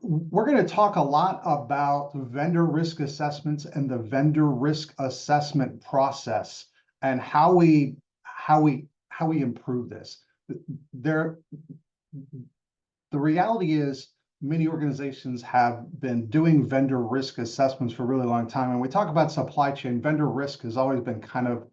We're going to talk a lot about vendor risk assessments and the vendor risk assessment process and how we improve this. There, the reality is many organizations have been doing vendor risk assessments for a really long time. And we talk about supply chain, vendor risk has always been kind of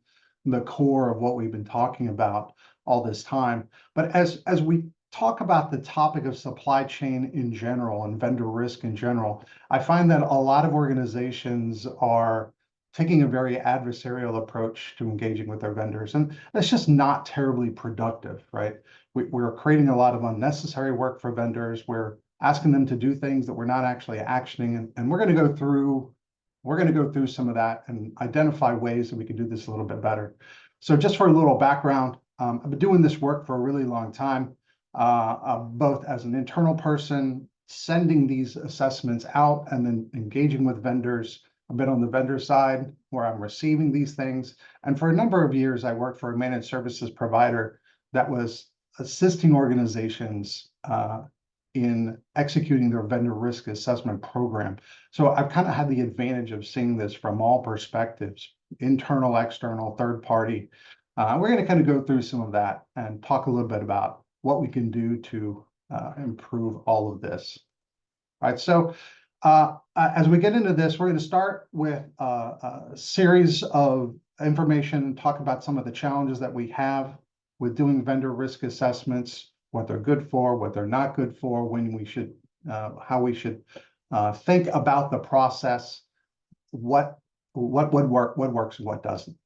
the core of what we've been talking about all this time. But as we talk about the topic of supply chain in general and vendor risk in general, I find that a lot of organizations are taking a very adversarial approach to engaging with their vendors. And that's just not terribly productive, right? We're creating a lot of unnecessary work for vendors. We're asking them to do things that we're not actually actioning. And we're going to go through some of that and identify ways that we can do this a little bit better. So just for a little background, I've been doing this work for a really long time, both as an internal person, sending these assessments out and then engaging with vendors. I've been on the vendor side where I'm receiving these things. And for a number of years, I worked for a managed services provider that was assisting organizations in executing their vendor risk assessment program. So I've kind of had the advantage of seeing this from all perspectives, internal, external, third party. We're going to kind of go through some of that and talk a little bit about what we can do to improve all of this. All right, so as we get into this, we're going to start with a series of information, talk about some of the challenges that we have with doing vendor risk assessments, what they're good for, what they're not good for, when we should, how we should think about the process, what would work, what works, and what doesn't.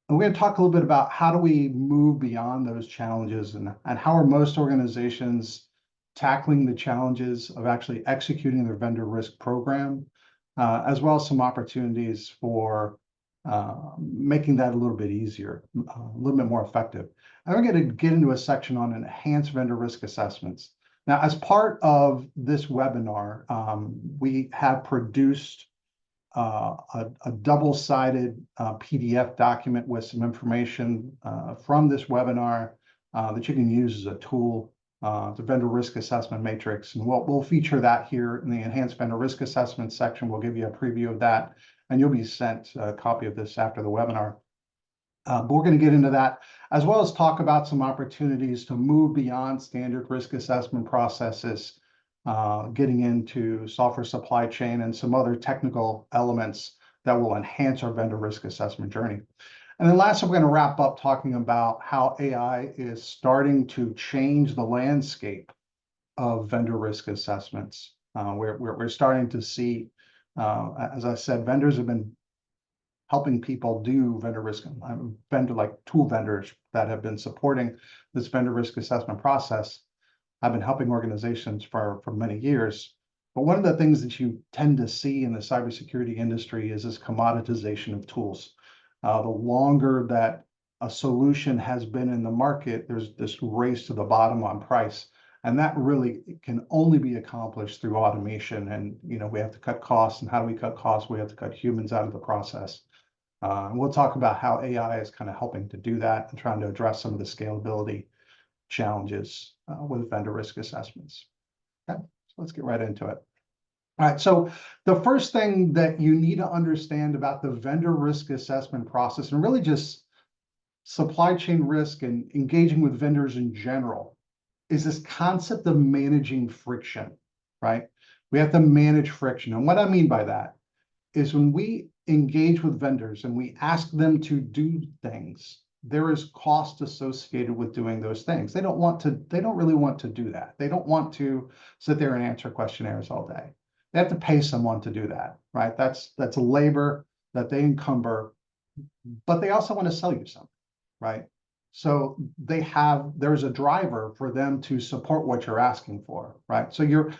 And we're going to talk a little bit about how do we move beyond those challenges and how are most organizations tackling the challenges of actually executing their vendor risk program, as well as some opportunities for making that a little bit easier, a little bit more effective. And we're going to get into a section on enhanced vendor risk assessments. Now, as part of this webinar, we have produced a double-sided PDF document with some information from this webinar that you can use as a tool, the vendor risk assessment matrix. And we'll feature that here in the enhanced vendor risk assessment section. We'll give you a preview of that, and you'll be sent a copy of this after the webinar. But we're going to get into that, as well as talk about some opportunities to move beyond standard risk assessment processes, getting into software supply chain and some other technical elements that will enhance our vendor risk assessment journey. And then lastly, we're going to wrap up talking about how AI is starting to change the landscape of vendor risk assessments. We're starting to see, as I said, vendors have been helping people do vendor risk, like tool vendors that have been supporting this vendor risk assessment process. I've been helping organizations for many years. But one of the things that you tend to see in the cybersecurity industry is this commoditization of tools. The longer that a solution has been in the market, there's this race to the bottom on price. And that really can only be accomplished through automation. And we have to cut costs. And how do we cut costs? We have to cut humans out of the process. And we'll talk about how AI is kind of helping to do that and trying to address some of the scalability challenges with vendor risk assessments. Okay, so let's get right into it. All right, so the first thing that you need to understand about the vendor risk assessment process, and really just supply chain risk and engaging with vendors in general, is this concept of managing friction, right? We have to manage friction. And what I mean by that is when we engage with vendors and we ask them to do things, there is cost associated with doing those things. They don't really want to do that. They don't want to sit there and answer questionnaires all day. They have to pay someone to do that, right? That's a labor that they encumber, but they also want to sell you something, right? So there's a driver for them to support what you're asking for, right? So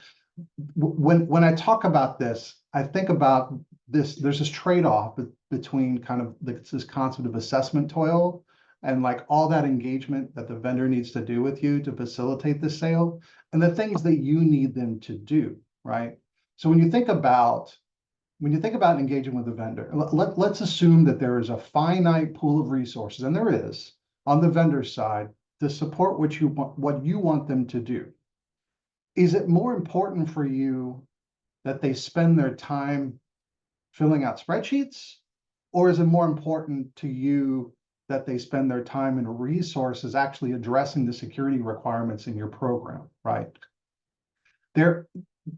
when I talk about this, I think about this, there's this trade-off between kind of this concept of assessment toil and like all that engagement that the vendor needs to do with you to facilitate the sale and the things that you need them to do, right? So when you think about engaging with a vendor, let's assume that there is a finite pool of resources, and there is on the vendor side to support what you want them to do. is it more important for you that they spend their time filling out spreadsheets? Or is it more important to you that they spend their time and resources actually addressing the security requirements in your program, right? There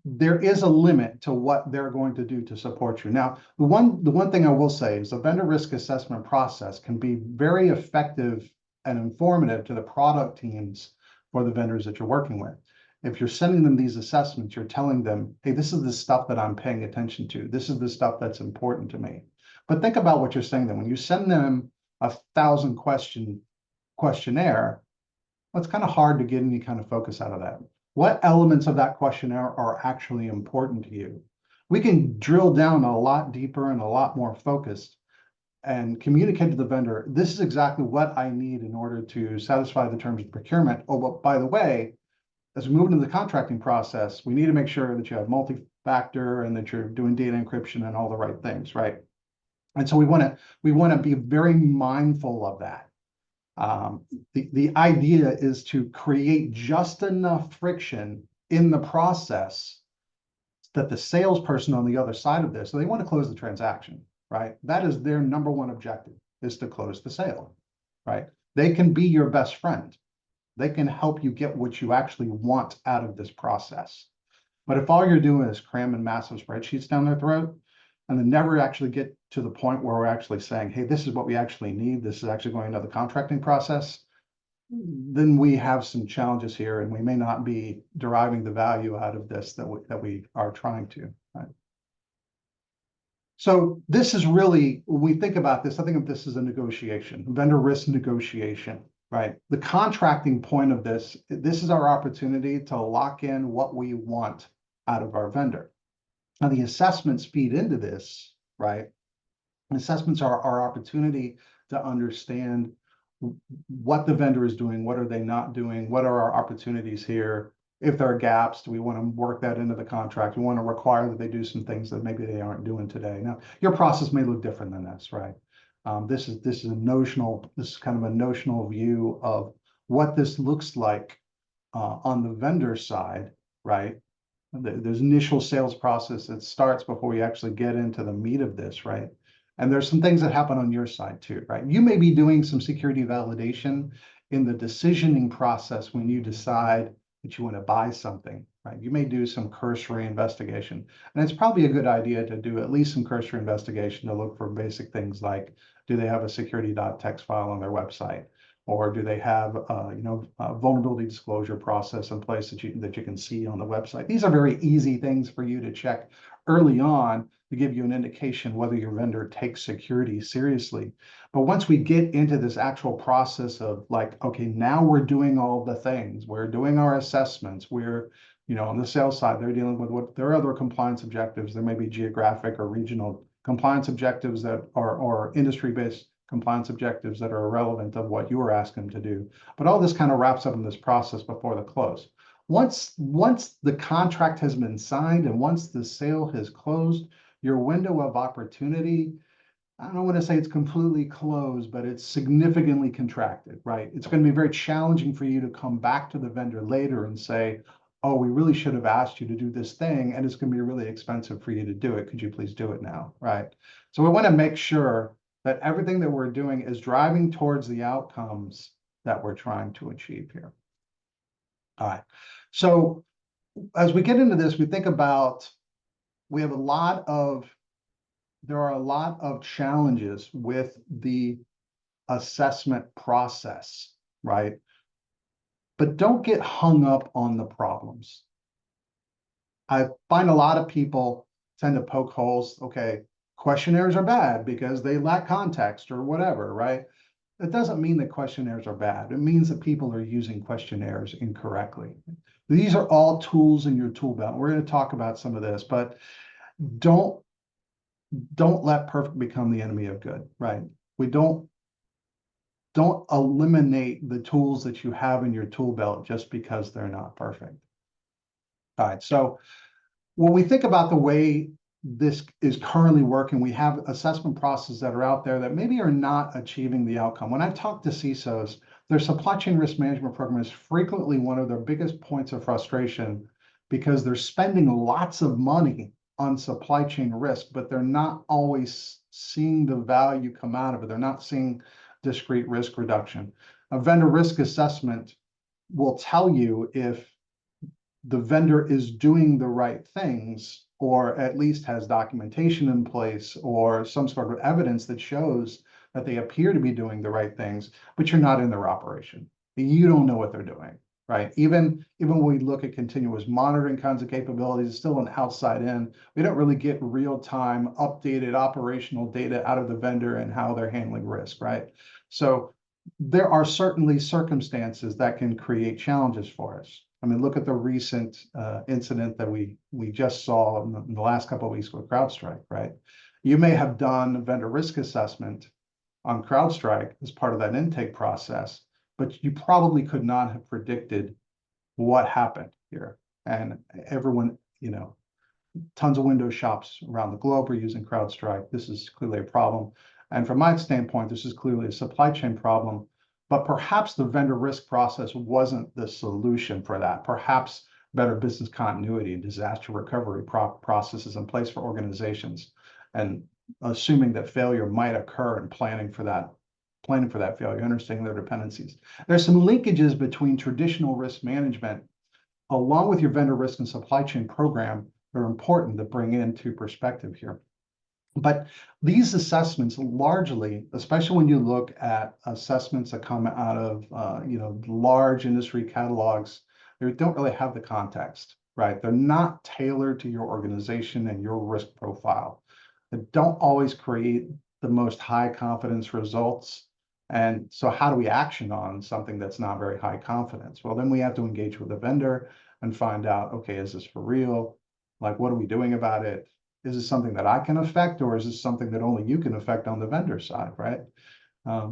is a limit to what they're going to do to support you. Now, the one thing I will say is the vendor risk assessment process can be very effective and informative to the product teams for the vendors that you're working with. If you're sending them these assessments, you're telling them, hey, this is the stuff that I'm paying attention to. This is the stuff that's important to me. But think about what you're saying then. When you send them a 1,000-question questionnaire, well, it's kind of hard to get any kind of focus out of that. What elements of that questionnaire are actually important to you? We can drill down a lot deeper and a lot more focused and communicate to the vendor, this is exactly what I need in order to satisfy the terms of procurement. Oh, but by the way, as we move into the contracting process, we need to make sure that you have multi-factor and that you're doing data encryption and all the right things, right? And so we want to be very mindful of that. The idea is to create just enough friction in the process that the salesperson on the other side of this, so they want to close the transaction, right? That is their number one objective, is to close the sale, right? They can be your best friend. They can help you get what you actually want out of this process. But if all you're doing is cramming massive spreadsheets down their throat, and then never actually get to the point where we're actually saying, hey, this is what we actually need, this is actually going into the contracting process, then we have some challenges here, and we may not be deriving the value out of this that we are trying to, right? So this is really, when we think about this, I think of this as a negotiation, vendor risk negotiation, right? The contracting point of this is our opportunity to lock in what we want out of our vendor. Now, the assessments feed into this, right? Assessments are our opportunity to understand what the vendor is doing, what are they not doing, what are our opportunities here? If there are gaps, do we want to work that into the contract? We want to require that they do some things that maybe they aren't doing today. Now, your process may look different than this, right? This is kind of a notional view of what this looks like on the vendor side, right? There's initial sales process that starts before we actually get into the meat of this, right? And there's some things that happen on your side too, right? You may be doing some security validation in the decisioning process when you decide that you want to buy something, right? You may do some cursory investigation. And it's probably a good idea to do at least some cursory investigation to look for basic things like, do they have a security.txt file on their website? Or do they have a vulnerability disclosure process in place that you can see on the website? These are very easy things for you to check early on to give you an indication whether your vendor takes security seriously. But once we get into this actual process of like, okay, now we're doing all the things, we're doing our assessments, we're, on the sales side, they're dealing with what their other compliance objectives. There may be geographic or regional compliance objectives that are, or industry-based compliance objectives that are irrelevant of what you were asking them to do. But all this kind of wraps up in this process before the close. Once the contract has been signed and once the sale has closed, your window of opportunity, I don't want to say it's completely closed, but it's significantly contracted, right? It's going to be very challenging for you to come back to the vendor later and say, oh, we really should have asked you to do this thing, and it's going to be really expensive for you to do it. Could you please do it now, right? So we want to make sure that everything that we're doing is driving towards the outcomes that we're trying to achieve here. All right. So as we get into this, we think about, there are a lot of challenges with the assessment process, right? But don't get hung up on the problems. I find a lot of people tend to poke holes. Okay, questionnaires are bad because they lack context or whatever, right? That doesn't mean that questionnaires are bad. It means that people are using questionnaires incorrectly. These are all tools in your tool belt. We're going to talk about some of this, but don't let perfect become the enemy of good, right? We don't eliminate the tools that you have in your tool belt just because they're not perfect. All right, so when we think about the way this is currently working, we have assessment processes that are out there that maybe are not achieving the outcome. When I talk to CISOs, their supply chain risk management program is frequently one of their biggest points of frustration because they're spending lots of money on supply chain risk, but they're not always seeing the value come out of it. They're not seeing discrete risk reduction. A vendor risk assessment will tell you if the vendor is doing the right things, or at least has documentation in place or some sort of evidence that shows that they appear to be doing the right things, but you're not in their operation. You don't know what they're doing, right? Even when we look at continuous monitoring kinds of capabilities, it's still an outside in. We don't really get real-time updated operational data out of the vendor and how they're handling risk, right? So there are certainly circumstances that can create challenges for us. I mean, look at the recent incident that we just saw in the last couple of weeks with CrowdStrike, right? You may have done a vendor risk assessment on CrowdStrike as part of that intake process, but you probably could not have predicted what happened here. And everyone, tons of Windows shops around the globe are using CrowdStrike. This is clearly a problem. And from my standpoint, this is clearly a supply chain problem, but perhaps the vendor risk process wasn't the solution for that. Perhaps better business continuity and disaster recovery processes in place for organizations, and assuming that failure might occur and planning for that failure, understanding their dependencies. There's some linkages between traditional risk management along with your vendor risk and supply chain program that are important to bring into perspective here. But these assessments largely, especially when you look at assessments that come out of large industry catalogs, they don't really have the context, right? They're not tailored to your organization and your risk profile. They don't always create the most high confidence results. And so how do we action on something that's not very high confidence? Well, then we have to engage with the vendor and find out, okay, is this for real? Like, what are we doing about it? Is this something that I can affect, or is this something that only you can affect on the vendor side, right?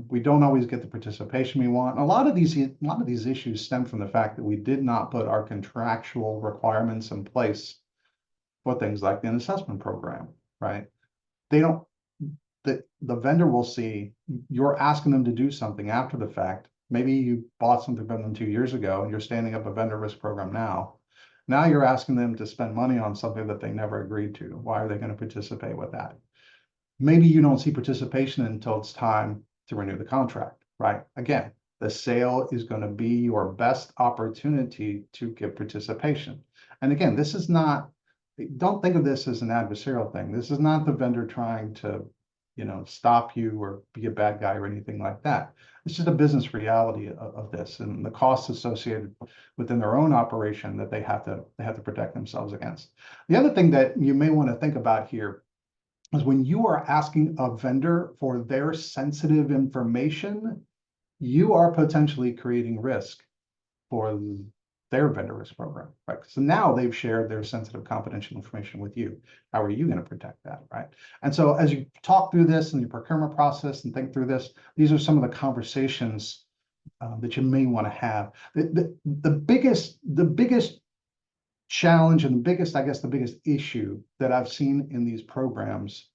We don't always get the participation we want. A lot of these issues stem from the fact that we did not put our contractual requirements in place for things like an assessment program, right? They don't. The vendor will see you're asking them to do something after the fact. Maybe you bought something from them 2 years ago and you're standing up a vendor risk program now. Now you're asking them to spend money on something that they never agreed to. Why are they going to participate with that? Maybe you don't see participation until it's time to renew the contract, right? Again, the sale is going to be your best opportunity to get participation. And again, this is not, don't think of this as an adversarial thing. This is not the vendor trying to, stop you or be a bad guy or anything like that. It's just a business reality of this and the costs associated within their own operation that they have to protect themselves against. The other thing that you may want to think about here is when you are asking a vendor for their sensitive information, you are potentially creating risk for their vendor risk program, right? So now they've shared their sensitive confidential information with you. How are you going to protect that, right? And so as you talk through this in your procurement process and think through this, these are some of the conversations that you may want to have. The biggest challenge and the biggest issue that I've seen in these programs,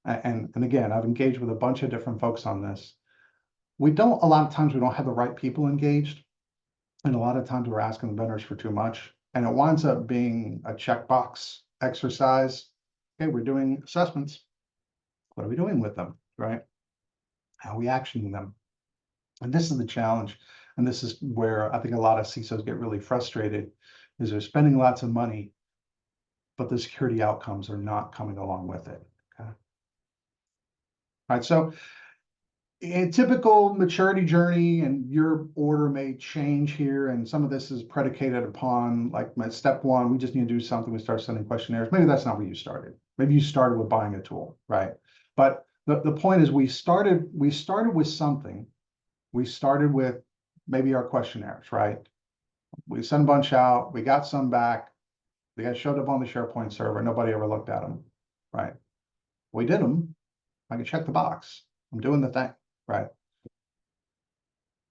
and again, I've engaged with a bunch of different folks on this. A lot of times we don't have the right people engaged. And a lot of times we're asking the vendors for too much. And it winds up being a checkbox exercise. Okay, we're doing assessments. What are we doing with them, right? How are we actioning them? And this is the challenge. And this is where I think a lot of CISOs get really frustrated, is they're spending lots of money, but the security outcomes are not coming along with it. Okay. All right, so a typical maturity journey, and your order may change here, and some of this is predicated upon, like, my step one, we just need to do something, we start sending questionnaires. Maybe that's not where you started. Maybe you started with buying a tool, right? But the point is we started with something. We started with maybe our questionnaires, right? We sent a bunch out, we got some back, they got showed up on the SharePoint server, nobody ever looked at them, right? We did them, I can check the box, I'm doing the thing, right?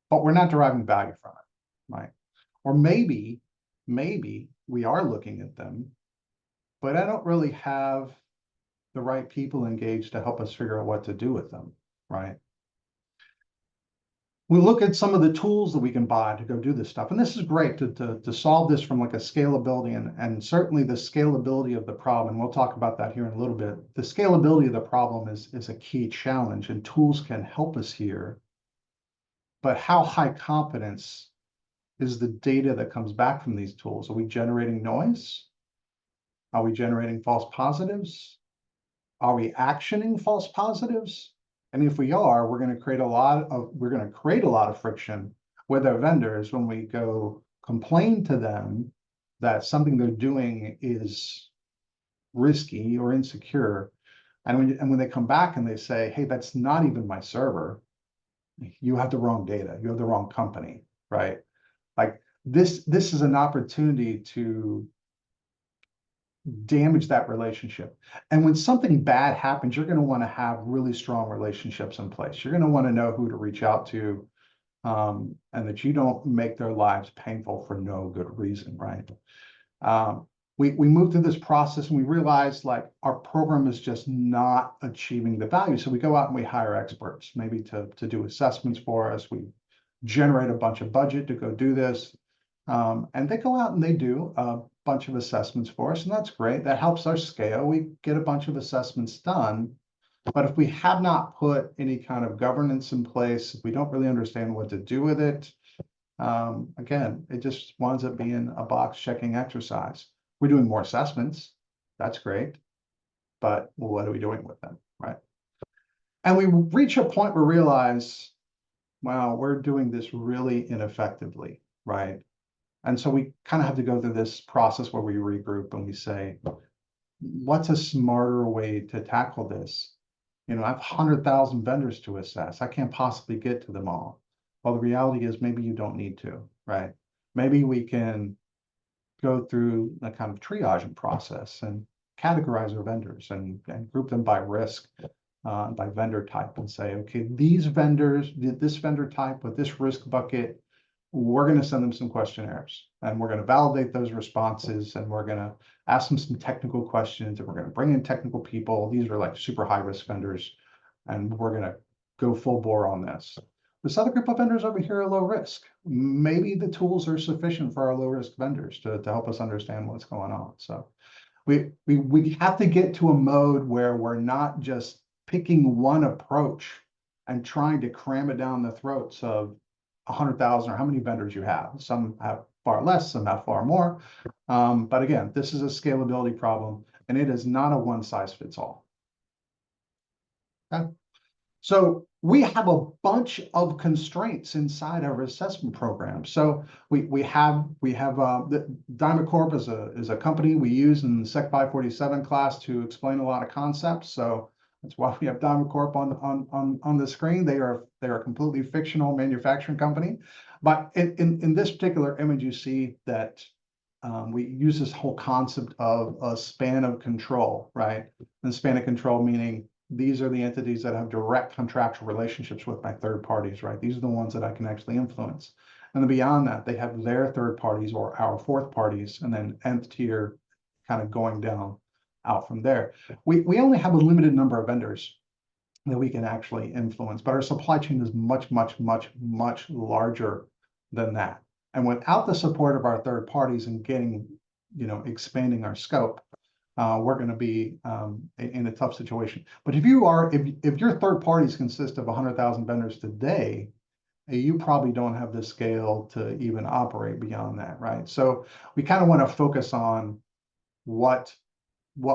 But we're not deriving value from it, right? Or maybe we are looking at them, but I don't really have the right people engaged to help us figure out what to do with them, right? we look at some of the tools that we can buy to go do this stuff. And this is great to solve this from like a scalability and certainly the scalability of the problem. And we'll talk about that here in a little bit. The scalability of the problem is a key challenge, and tools can help us here. But how high confidence is the data that comes back from these tools? Are we generating noise? Are we generating false positives? Are we actioning false positives? And if we are, we're going to create a lot of friction with our vendors when we go complain to them that something they're doing is risky or insecure. And when they come back and they say, hey, that's not even my server, you have the wrong data, you have the wrong company, right? Like this is an opportunity to damage that relationship. And when something bad happens, you're going to want to have really strong relationships in place. You're going to want to know who to reach out to, and that you don't make their lives painful for no good reason, right? We moved through this process and we realized like our program is just not achieving the value. So we go out and we hire experts, maybe to do assessments for us. We generate a bunch of budget to go do this. And they go out and they do a bunch of assessments for us, and that's great. That helps our scale. We get a bunch of assessments done. But if we have not put any kind of governance in place, if we don't really understand what to do with it, again, it just winds up being a box checking exercise. We're doing more assessments. That's great. But what are we doing with them, right? And we reach a point where we realize, wow, we're doing this really ineffectively, right? And so we kind of have to go through this process where we regroup and we say, what's a smarter way to tackle this? You know, I have 100,000 vendors to assess. I can't possibly get to them all. Well, the reality is maybe you don't need to, right? Maybe we can go through a kind of triaging process and categorize our vendors and group them by risk, by vendor type, and say, okay, these vendors, this vendor type with this risk bucket, we're going to send them some questionnaires and we're going to validate those responses and we're going to ask them some technical questions and we're going to bring in technical people. These are like super high risk vendors and we're going to go full bore on this. This other group of vendors over here are low risk. Maybe the tools are sufficient for our low risk vendors to help us understand what's going on. So we have to get to a mode where we're not just picking one approach and trying to cram it down the throats of 100,000 or how many vendors you have. Some have far less, some have far more. But again, this is a scalability problem and it is not a one size fits all. Okay. So we have a bunch of constraints inside our assessment program. So we have the Dymacorp is a company we use in the Sec 547 class to explain a lot of concepts. So that's why we have Dymacorp on the screen. They are a completely fictional manufacturing company, but in this particular image, you see that we use this whole concept of a span of control, right? And span of control meaning these are the entities that have direct contractual relationships with my third parties, right? These are the ones that I can actually influence. And then beyond that, they have their third parties or our fourth parties, and then nth tier kind of going down out from there. We only have a limited number of vendors that we can actually influence, but our supply chain is much, much, much, much larger than that. And without the support of our third parties and getting, expanding our scope, we're going to be in a tough situation. But if your third parties consist of 100,000 vendors today, you probably don't have the scale to even operate beyond that, right? So we kind of want to focus on what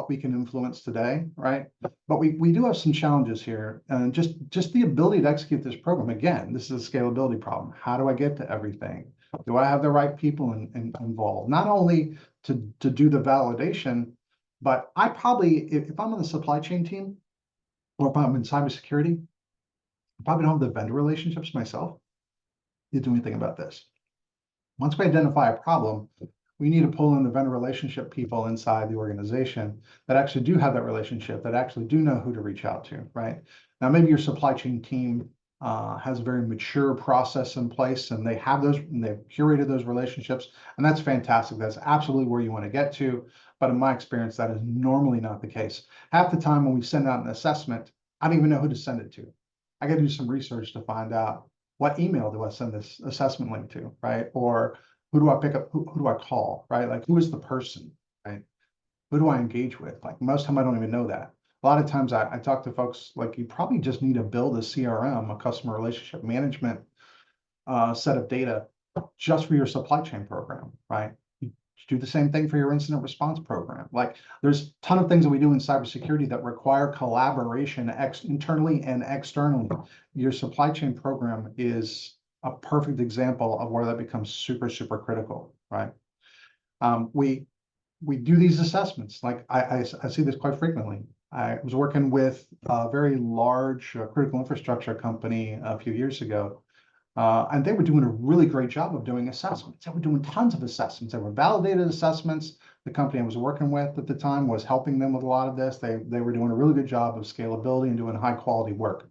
we can influence today, right? But we do have some challenges here, and just the ability to execute this program. Again, this is a scalability problem. How do I get to everything? Do I have the right people involved? Not only to do the validation, but I probably, if I'm on the supply chain team, or if I'm in cybersecurity, I probably don't have the vendor relationships myself to do anything about this. Once we identify a problem, we need to pull in the vendor relationship people inside the organization that actually do have that relationship, that actually do know who to reach out to, right? Now, maybe your supply chain team has a very mature process in place and they've curated those relationships, and that's fantastic. That's absolutely where you want to get to. But in my experience, that is normally not the case. Half the time when we send out an assessment, I don't even know who to send it to. I got to do some research to find out what email do I send this assessment link to, right? Or who do I pick up? Who do I call, right? Like, who is the person, right? Who do I engage with? Like, most of the time I don't even know that. A lot of times I talk to folks like, you probably just need to build a CRM, a customer relationship management set of data just for your supply chain program, right? You do the same thing for your incident response program. Like, there's a ton of things that we do in cybersecurity that require collaboration internally and externally. Your supply chain program is a perfect example of where that becomes super, super critical, right? We do these assessments. Like, I see this quite frequently. I was working with a very large critical infrastructure company a few years ago, and they were doing a really great job of doing assessments. They were doing tons of assessments. They were validated assessments. The company I was working with at the time was helping them with a lot of this. They were doing a really good job of scalability and doing high quality work.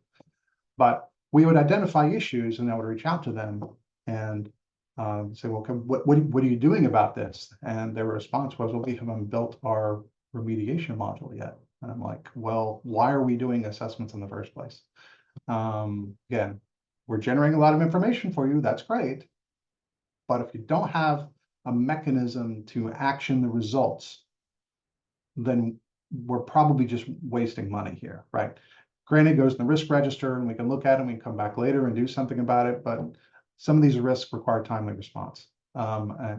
But we would identify issues, and I would reach out to them and say, well, what are you doing about this? And their response was, well, we haven't built our remediation module yet. And I'm like, well, why are we doing assessments in the first place? Again, we're generating a lot of information for you. That's great. But if you don't have a mechanism to action the results, then we're probably just wasting money here, right? Granted, it goes in the risk register and we can look at it and we can come back later and do something about it, but some of these risks require timely response,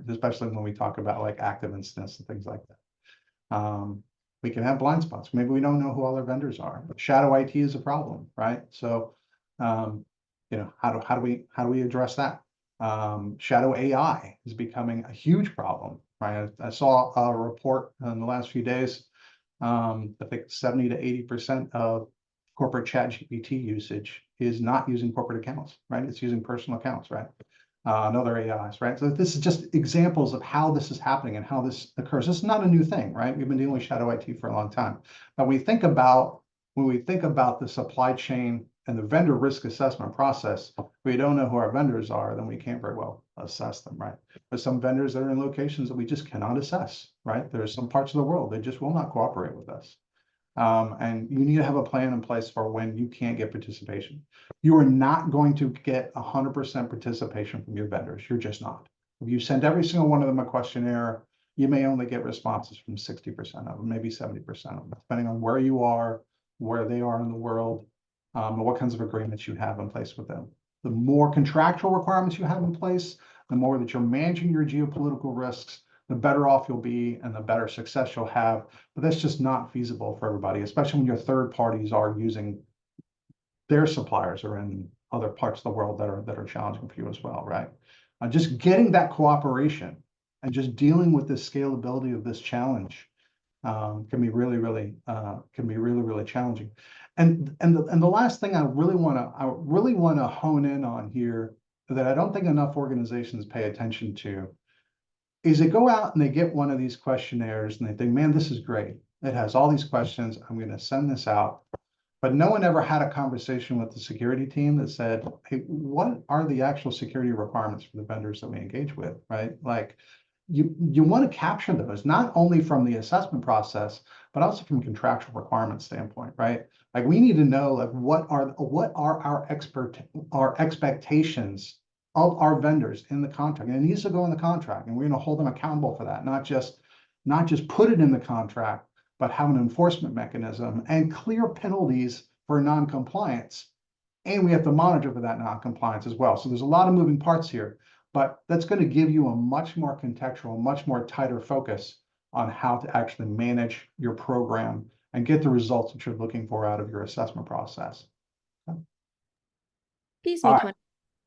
especially when we talk about like active incidents and things like that. We can have blind spots. Maybe we don't know who all our vendors are. Shadow IT is a problem, right? So, how do we address that? Shadow AI is becoming a huge problem, right? I saw a report in the last few days. I think 70 to 80% of corporate chat GPT usage is not using corporate accounts, right? It's using personal accounts, right? And other AIs, right? So this is just examples of how this is happening and how this occurs. This is not a new thing, right? We've been dealing with shadow IT for a long time. But when we think about the supply chain and the vendor risk assessment process, we don't know who our vendors are, then we can't very well assess them, right? There's some vendors that are in locations that we just cannot assess, right? There's some parts of the world that just will not cooperate with us. And you need to have a plan in place for when you can't get participation. You are not going to get 100% participation from your vendors. You're just not. If you send every single one of them a questionnaire, you may only get responses from 60% of them, maybe 70% of them, depending on where you are, where they are in the world, and what kinds of agreements you have in place with them. The more contractual requirements you have in place, the more that you're managing your geopolitical risks, the better off you'll be and the better success you'll have. But that's just not feasible for everybody, especially when your third parties are using their suppliers or in other parts of the world that are challenging for you as well, right? Just getting that cooperation and just dealing with the scalability of this challenge can be really, really challenging. And the last thing I really want to hone in on here that I don't think enough organizations pay attention to is they go out and they get one of these questionnaires and they think, man, this is great. It has all these questions. I'm going to send this out. But no one ever had a conversation with the security team that said, hey, what are the actual security requirements for the vendors that we engage with, right? Like, you want to capture those, not only from the assessment process, but also from contractual requirement standpoint, right? Like, we need to know, like, what are our expectations of our vendors in the contract, and it needs to go in the contract, and we're going to hold them accountable for that, not just put it in the contract, but have an enforcement mechanism and clear penalties for non-compliance. And we have to monitor for that non-compliance as well. So there's a lot of moving parts here, but that's going to give you a much more contextual, much more tighter focus on how to actually manage your program and get the results that you're looking for out of your assessment process. Excuse me, Tony.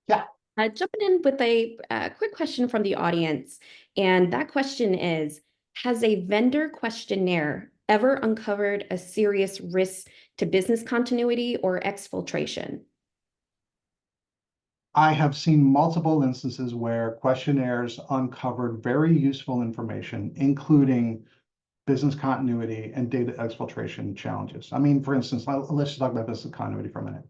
Yeah. Jumping in with a quick question from the audience. And that question is, has a vendor questionnaire ever uncovered a serious risk to business continuity or exfiltration? I have seen multiple instances where questionnaires uncovered very useful information, including business continuity and data exfiltration challenges. I mean, for instance, let's just talk about business continuity for a minute.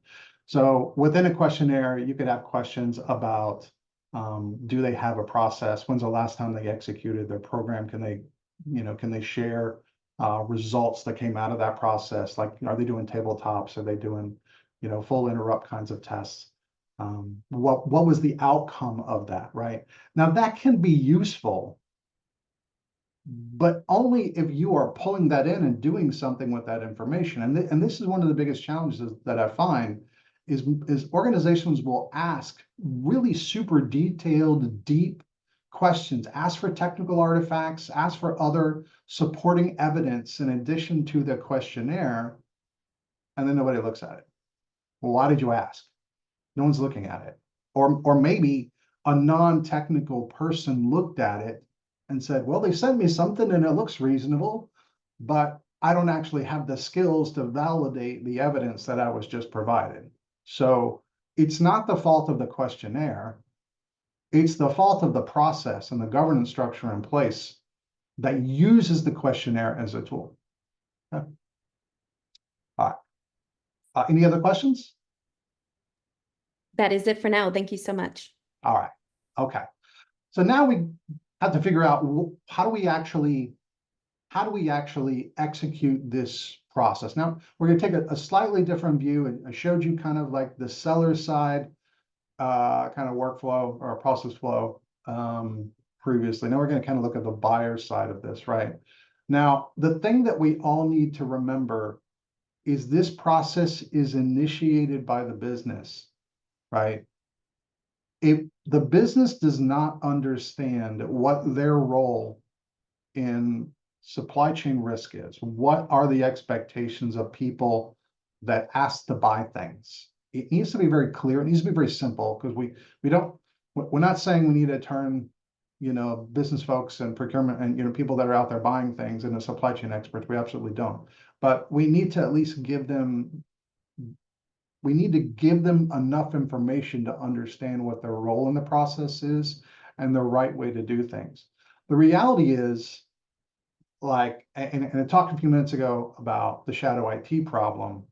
So within a questionnaire, you could have questions about, do they have a process? When's the last time they executed their program? Can they share results that came out of that process? Like, are they doing tabletops? Are they doing, full interrupt kinds of tests? What was the outcome of that, right? Now that can be useful, but only if you are pulling that in and doing something with that information. And this is one of the biggest challenges that I find is organizations will ask really super detailed, deep questions, ask for technical artifacts, ask for other supporting evidence in addition to the questionnaire, and then nobody looks at it. Well, why did you ask? No one's looking at it. Or maybe a non-technical person looked at it and said, well, they sent me something and it looks reasonable, but I don't actually have the skills to validate the evidence that I was just provided. So it's not the fault of the questionnaire. It's the fault of the process and the governance structure in place that uses the questionnaire as a tool. Okay. All right. Any other questions? That is it for now. Thank you so much. All right. Okay. So now we have to figure out how do we actually execute this process. Now we're going to take a slightly different view, and I showed you kind of like the seller side kind of workflow or process flow previously. Now we're going to kind of look at the buyer side of this, right? Now, the thing that we all need to remember is this process is initiated by the business, right? If the business does not understand what their role in supply chain risk is, what are the expectations of people that ask to buy things? It needs to be very clear. It needs to be very simple, because we're not saying we need to turn, business folks and procurement and, people that are out there buying things into supply chain experts. We absolutely don't. But we need to at least give them enough information to understand what their role in the process is and the right way to do things. The reality is, like, and I talked a few minutes ago about the shadow IT problem.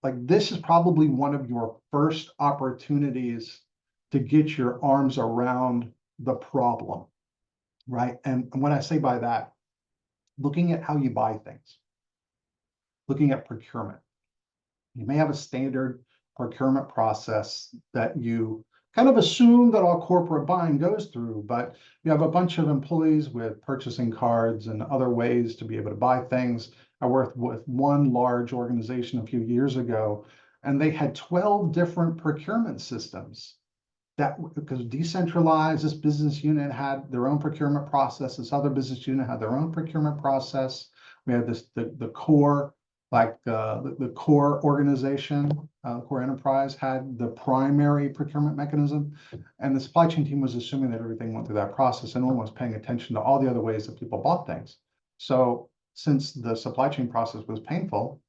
Like, this is probably one of your first opportunities to get your arms around the problem, right? And what I say by that, looking at how you buy things, looking at procurement. You may have a standard procurement process that you kind of assume that all corporate buying goes through, but you have a bunch of employees with purchasing cards and other ways to be able to buy things. I worked with one large organization a few years ago, and they had 12 different procurement systems. That, because decentralized, this business unit had their own procurement process, this other business unit had their own procurement process. We had the core, like the core organization, core enterprise had the primary procurement mechanism, and the supply chain team was assuming that everything went through that process, and no one was paying attention to all the other ways that people bought things. So since the supply chain process was painful,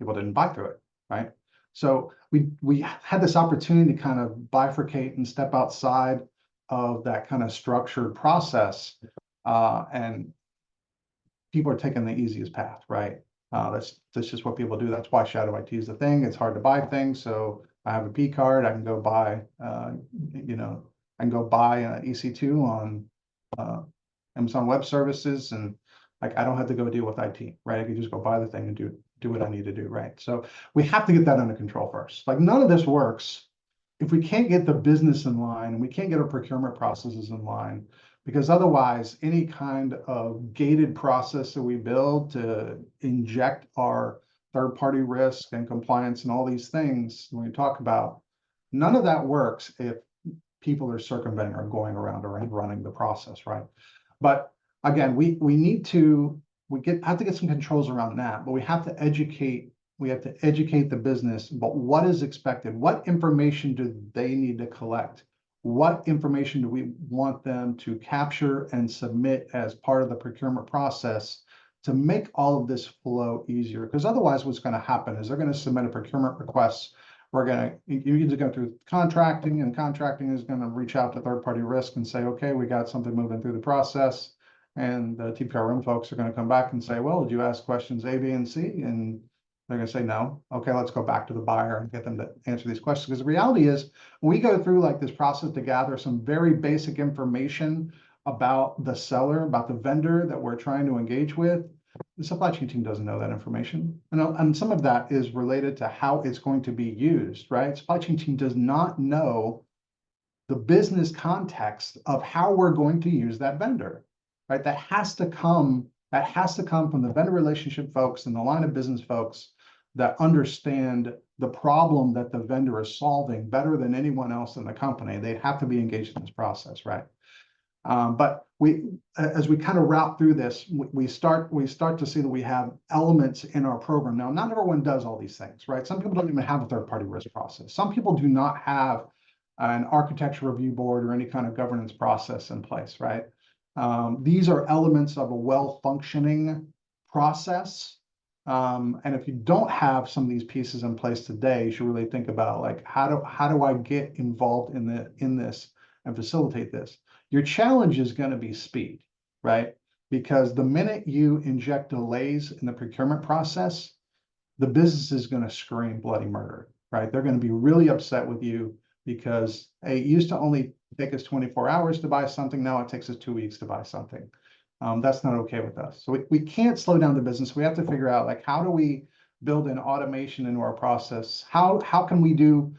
people didn't buy through it, right? So we had this opportunity to kind of bifurcate and step outside of that kind of structured process, and people are taking the easiest path, right? That's just what people do. That's why shadow IT is the thing. It's hard to buy things. So I have a P card. I can go buy, I can go buy an EC2 on Amazon Web Services, and like I don't have to go deal with IT, right? I can just go buy the thing and do what I need to do, right? So we have to get that under control first. Like, none of this works if we can't get the business in line and we can't get our procurement processes in line, because otherwise any kind of gated process that we build to inject our third-party risk and compliance and all these things when we talk about, none of that works if people are circumventing or going around or running the process, right? But again, we have to get some controls around that, but we have to educate the business about what is expected. What information do they need to collect? What information do we want them to capture and submit as part of the procurement process to make all of this flow easier? Because otherwise what's going to happen is they're going to submit a procurement request. You either go through contracting, and contracting is going to reach out to third-party risk and say, okay, we got something moving through the process. And the TPRM folks are going to come back and say, well, did you ask questions A, B, and C? And they're going to say no. Okay, let's go back to the buyer and get them to answer these questions. Because the reality is, we go through like this process to gather some very basic information about the seller, about the vendor that we're trying to engage with. The supply chain team doesn't know that information. And some of that is related to how it's going to be used, right? Supply chain team does not know the business context of how we're going to use that vendor, right? That has to come from the vendor relationship folks and the line of business folks that understand the problem that the vendor is solving better than anyone else in the company. They have to be engaged in this process, right? But as we kind of route through this, we start to see that we have elements in our program. Now, not everyone does all these things, right? Some people don't even have a third-party risk process. Some people do not have an architecture review board or any kind of governance process in place, right? These are elements of a well-functioning process. And if you don't have some of these pieces in place today, you should really think about like, how do I get involved in this and facilitate this? Your challenge is going to be speed, right? Because the minute you inject delays in the procurement process, the business is going to scream bloody murder, right? They're going to be really upset with you because, hey, it used to only take us 24 hours to buy something. Now it takes us 2 weeks to buy something. That's not okay with us. So we can't slow down the business. We have to figure out like, how do we build an automation into our process? How can we do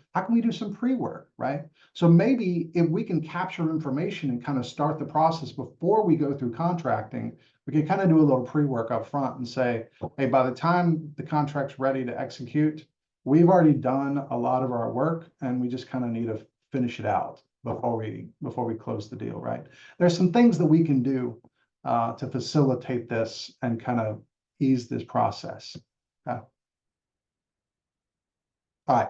some pre-work, right? So maybe if we can capture information and kind of start the process before we go through contracting, we can kind of do a little pre-work up front and say, hey, by the time the contract's ready to execute, we've already done a lot of our work and we just kind of need to finish it out before we close the deal, right? There's some things that we can do to facilitate this and kind of ease this process. All right.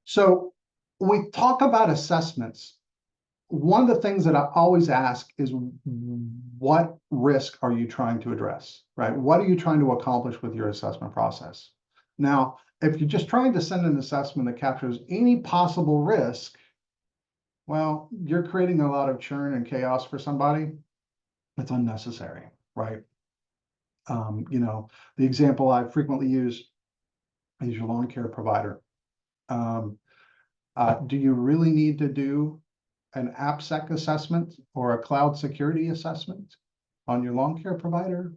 So when we talk about assessments, one of the things that I always ask is, what risk are you trying to address, right? What are you trying to accomplish with your assessment process? Now, if you're just trying to send an assessment that captures any possible risk, well, you're creating a lot of churn and chaos for somebody. It's unnecessary, right? The example I frequently use is your lawn care provider. Do you really need to do an AppSec assessment or a cloud security assessment on your lawn care provider?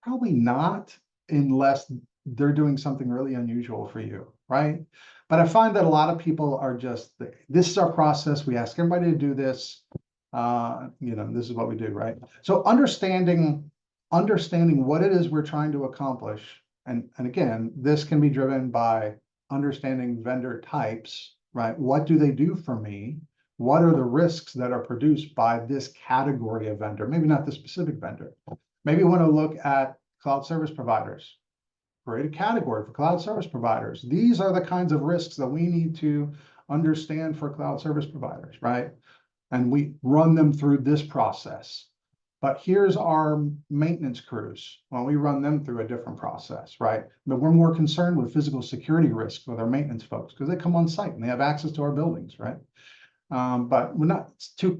Probably not, unless they're doing something really unusual for you, right? But I find that a lot of people are just, this is our process. We ask everybody to do this. This is what we do, right? So understanding what it is we're trying to accomplish. And again, this can be driven by understanding vendor types, right? What do they do for me? What are the risks that are produced by this category of vendor? Maybe not the specific vendor. Maybe you want to look at cloud service providers. Create a category for cloud service providers. These are the kinds of risks that we need to understand for cloud service providers, right? And we run them through this process. But here's our maintenance crews. Well, we run them through a different process, right? But we're more concerned with physical security risk with our maintenance folks because they come on site and they have access to our buildings, right? But we're not too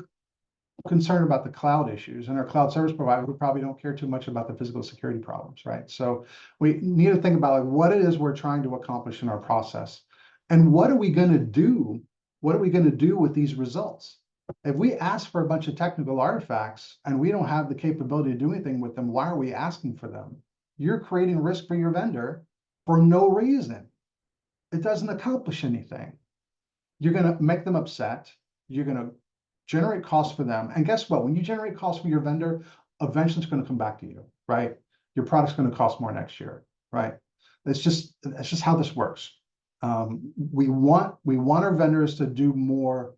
concerned about the cloud issues, and our cloud service provider, we probably don't care too much about the physical security problems, right? So we need to think about like what it is we're trying to accomplish in our process, and what are we going to do? What are we going to do with these results? If we ask for a bunch of technical artifacts and we don't have the capability to do anything with them, why are we asking for them? You're creating risk for your vendor for no reason. It doesn't accomplish anything. You're going to make them upset. You're going to generate costs for them. And guess what? When you generate costs for your vendor, eventually it's going to come back to you, right? Your product's going to cost more next year, right? That's just how this works. We want our vendors to do more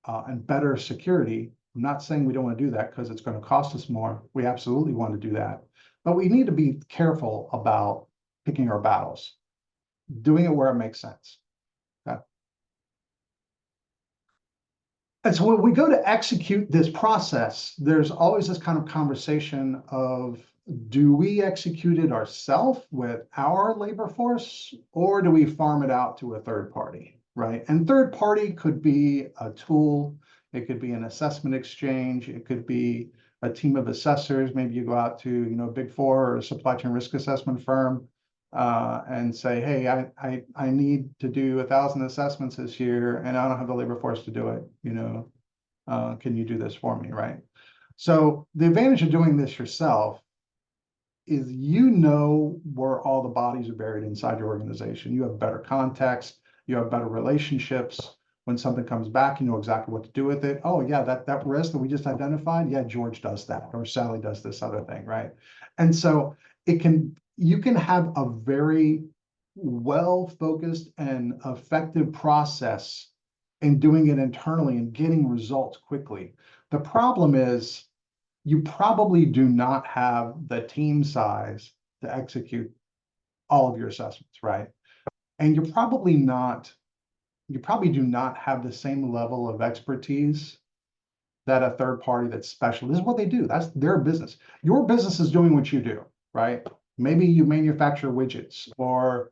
and better security. I'm not saying we don't want to do that because it's going to cost us more. We absolutely want to do that. But we need to be careful about picking our battles, doing it where it makes sense. Okay. And so when we go to execute this process, there's always this kind of conversation of, do we execute it ourselves with our labor force, or do we farm it out to a third party, right? And third party could be a tool. It could be an assessment exchange. It could be a team of assessors. Maybe you go out to, Big Four or a supply chain risk assessment firm and say, hey, I need to do 1,000 assessments this year and I don't have the labor force to do it. Can you do this for me, right? So the advantage of doing this yourself is you know where all the bodies are buried inside your organization. You have better context, you have better relationships. When something comes back, you know exactly what to do with it. Oh yeah, that risk that we just identified, yeah, George does that, or Sally does this other thing, right? And so you can have a very well-focused and effective process in doing it internally and getting results quickly. The problem is you probably do not have the team size to execute all of your assessments, right? And you probably do not have the same level of expertise that a third party that's special. This is what they do. That's their business. Your business is doing what you do, right? Maybe you manufacture widgets, or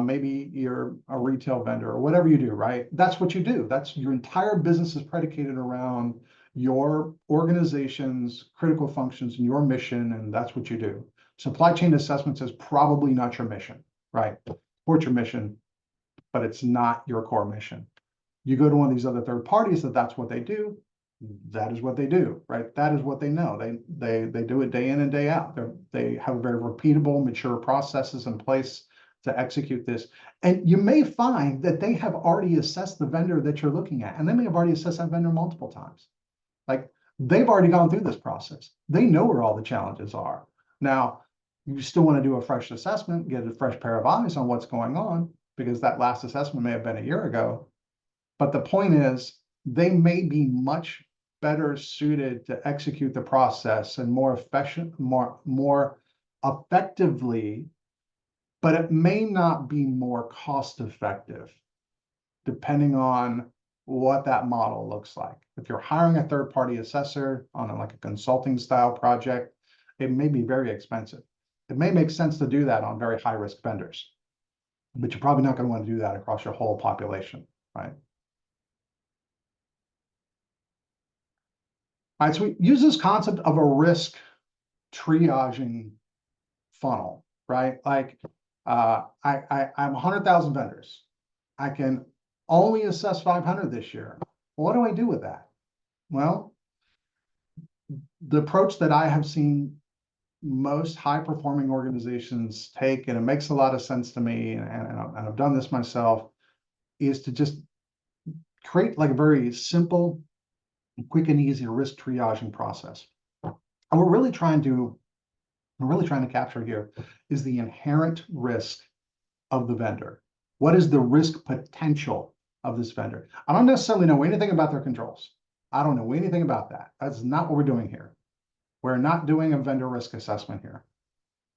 maybe you're a retail vendor, or whatever you do, right? That's what you do. That's your entire business is predicated around your organization's critical functions and your mission, and that's what you do. Supply chain assessments is probably not your mission, right? Support your mission, but it's not your core mission. You go to one of these other third parties that's what they do. That is what they do, right? That is what they know. They do it day in and day out. They have very repeatable, mature processes in place to execute this. And you may find that they have already assessed the vendor that you're looking at, and they may have already assessed that vendor multiple times. Like, they've already gone through this process. They know where all the challenges are. Now, you still want to do a fresh assessment, get a fresh pair of eyes on what's going on, because that last assessment may have been a year ago. But the point is, they may be much better suited to execute the process and more efficient, more effectively, but it may not be more cost effective, depending on what that model looks like. If you're hiring a third-party assessor on like a consulting style project, it may be very expensive. It may make sense to do that on very high-risk vendors, but you're probably not going to want to do that across your whole population, right? All right, so we use this concept of a risk triaging funnel, right? Like, I have 100,000 vendors. I can only assess 500 this year. What do I do with that? Well, the approach that I have seen most high-performing organizations take, and it makes a lot of sense to me, and I've done this myself, is to just create like a very simple, quick and easy risk triaging process. And what we're really trying to capture here is the inherent risk of the vendor. What is the risk potential of this vendor? I don't necessarily know anything about their controls. I don't know anything about that. That's not what we're doing here. We're not doing a vendor risk assessment here.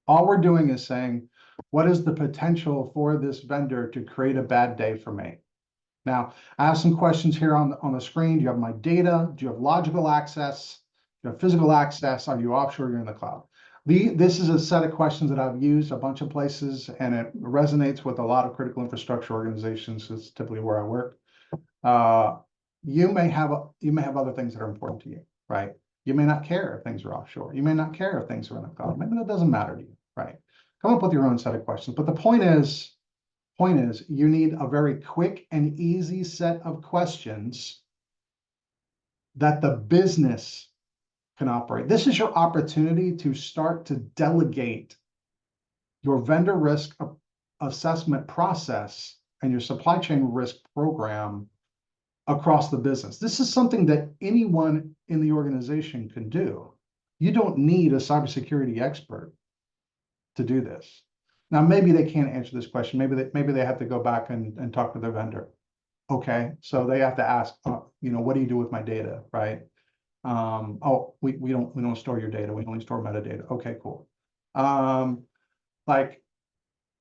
All we're doing is saying, what is the potential for this vendor to create a bad day for me? Now, I have some questions here on the screen. Do you have my data? Do you have logical access? Do you have physical access? Are you offshore? You're in the cloud? This is a set of questions that I've used a bunch of places, and it resonates with a lot of critical infrastructure organizations. It's typically where I work. You may have other things that are important to you, right? You may not care if things are offshore. You may not care if things are in the cloud. Maybe that doesn't matter to you, right? Come up with your own set of questions. But the point is, you need a very quick and easy set of questions that the business can operate. This is your opportunity to start to delegate your vendor risk assessment process and your supply chain risk program across the business. This is something that anyone in the organization can do. You don't need a cybersecurity expert to do this. Now, maybe they can't answer this question. Maybe they have to go back and talk to their vendor. Okay, so they have to ask, what do you do with my data, right? Oh, we don't store your data. We only store metadata. Okay, cool. Like,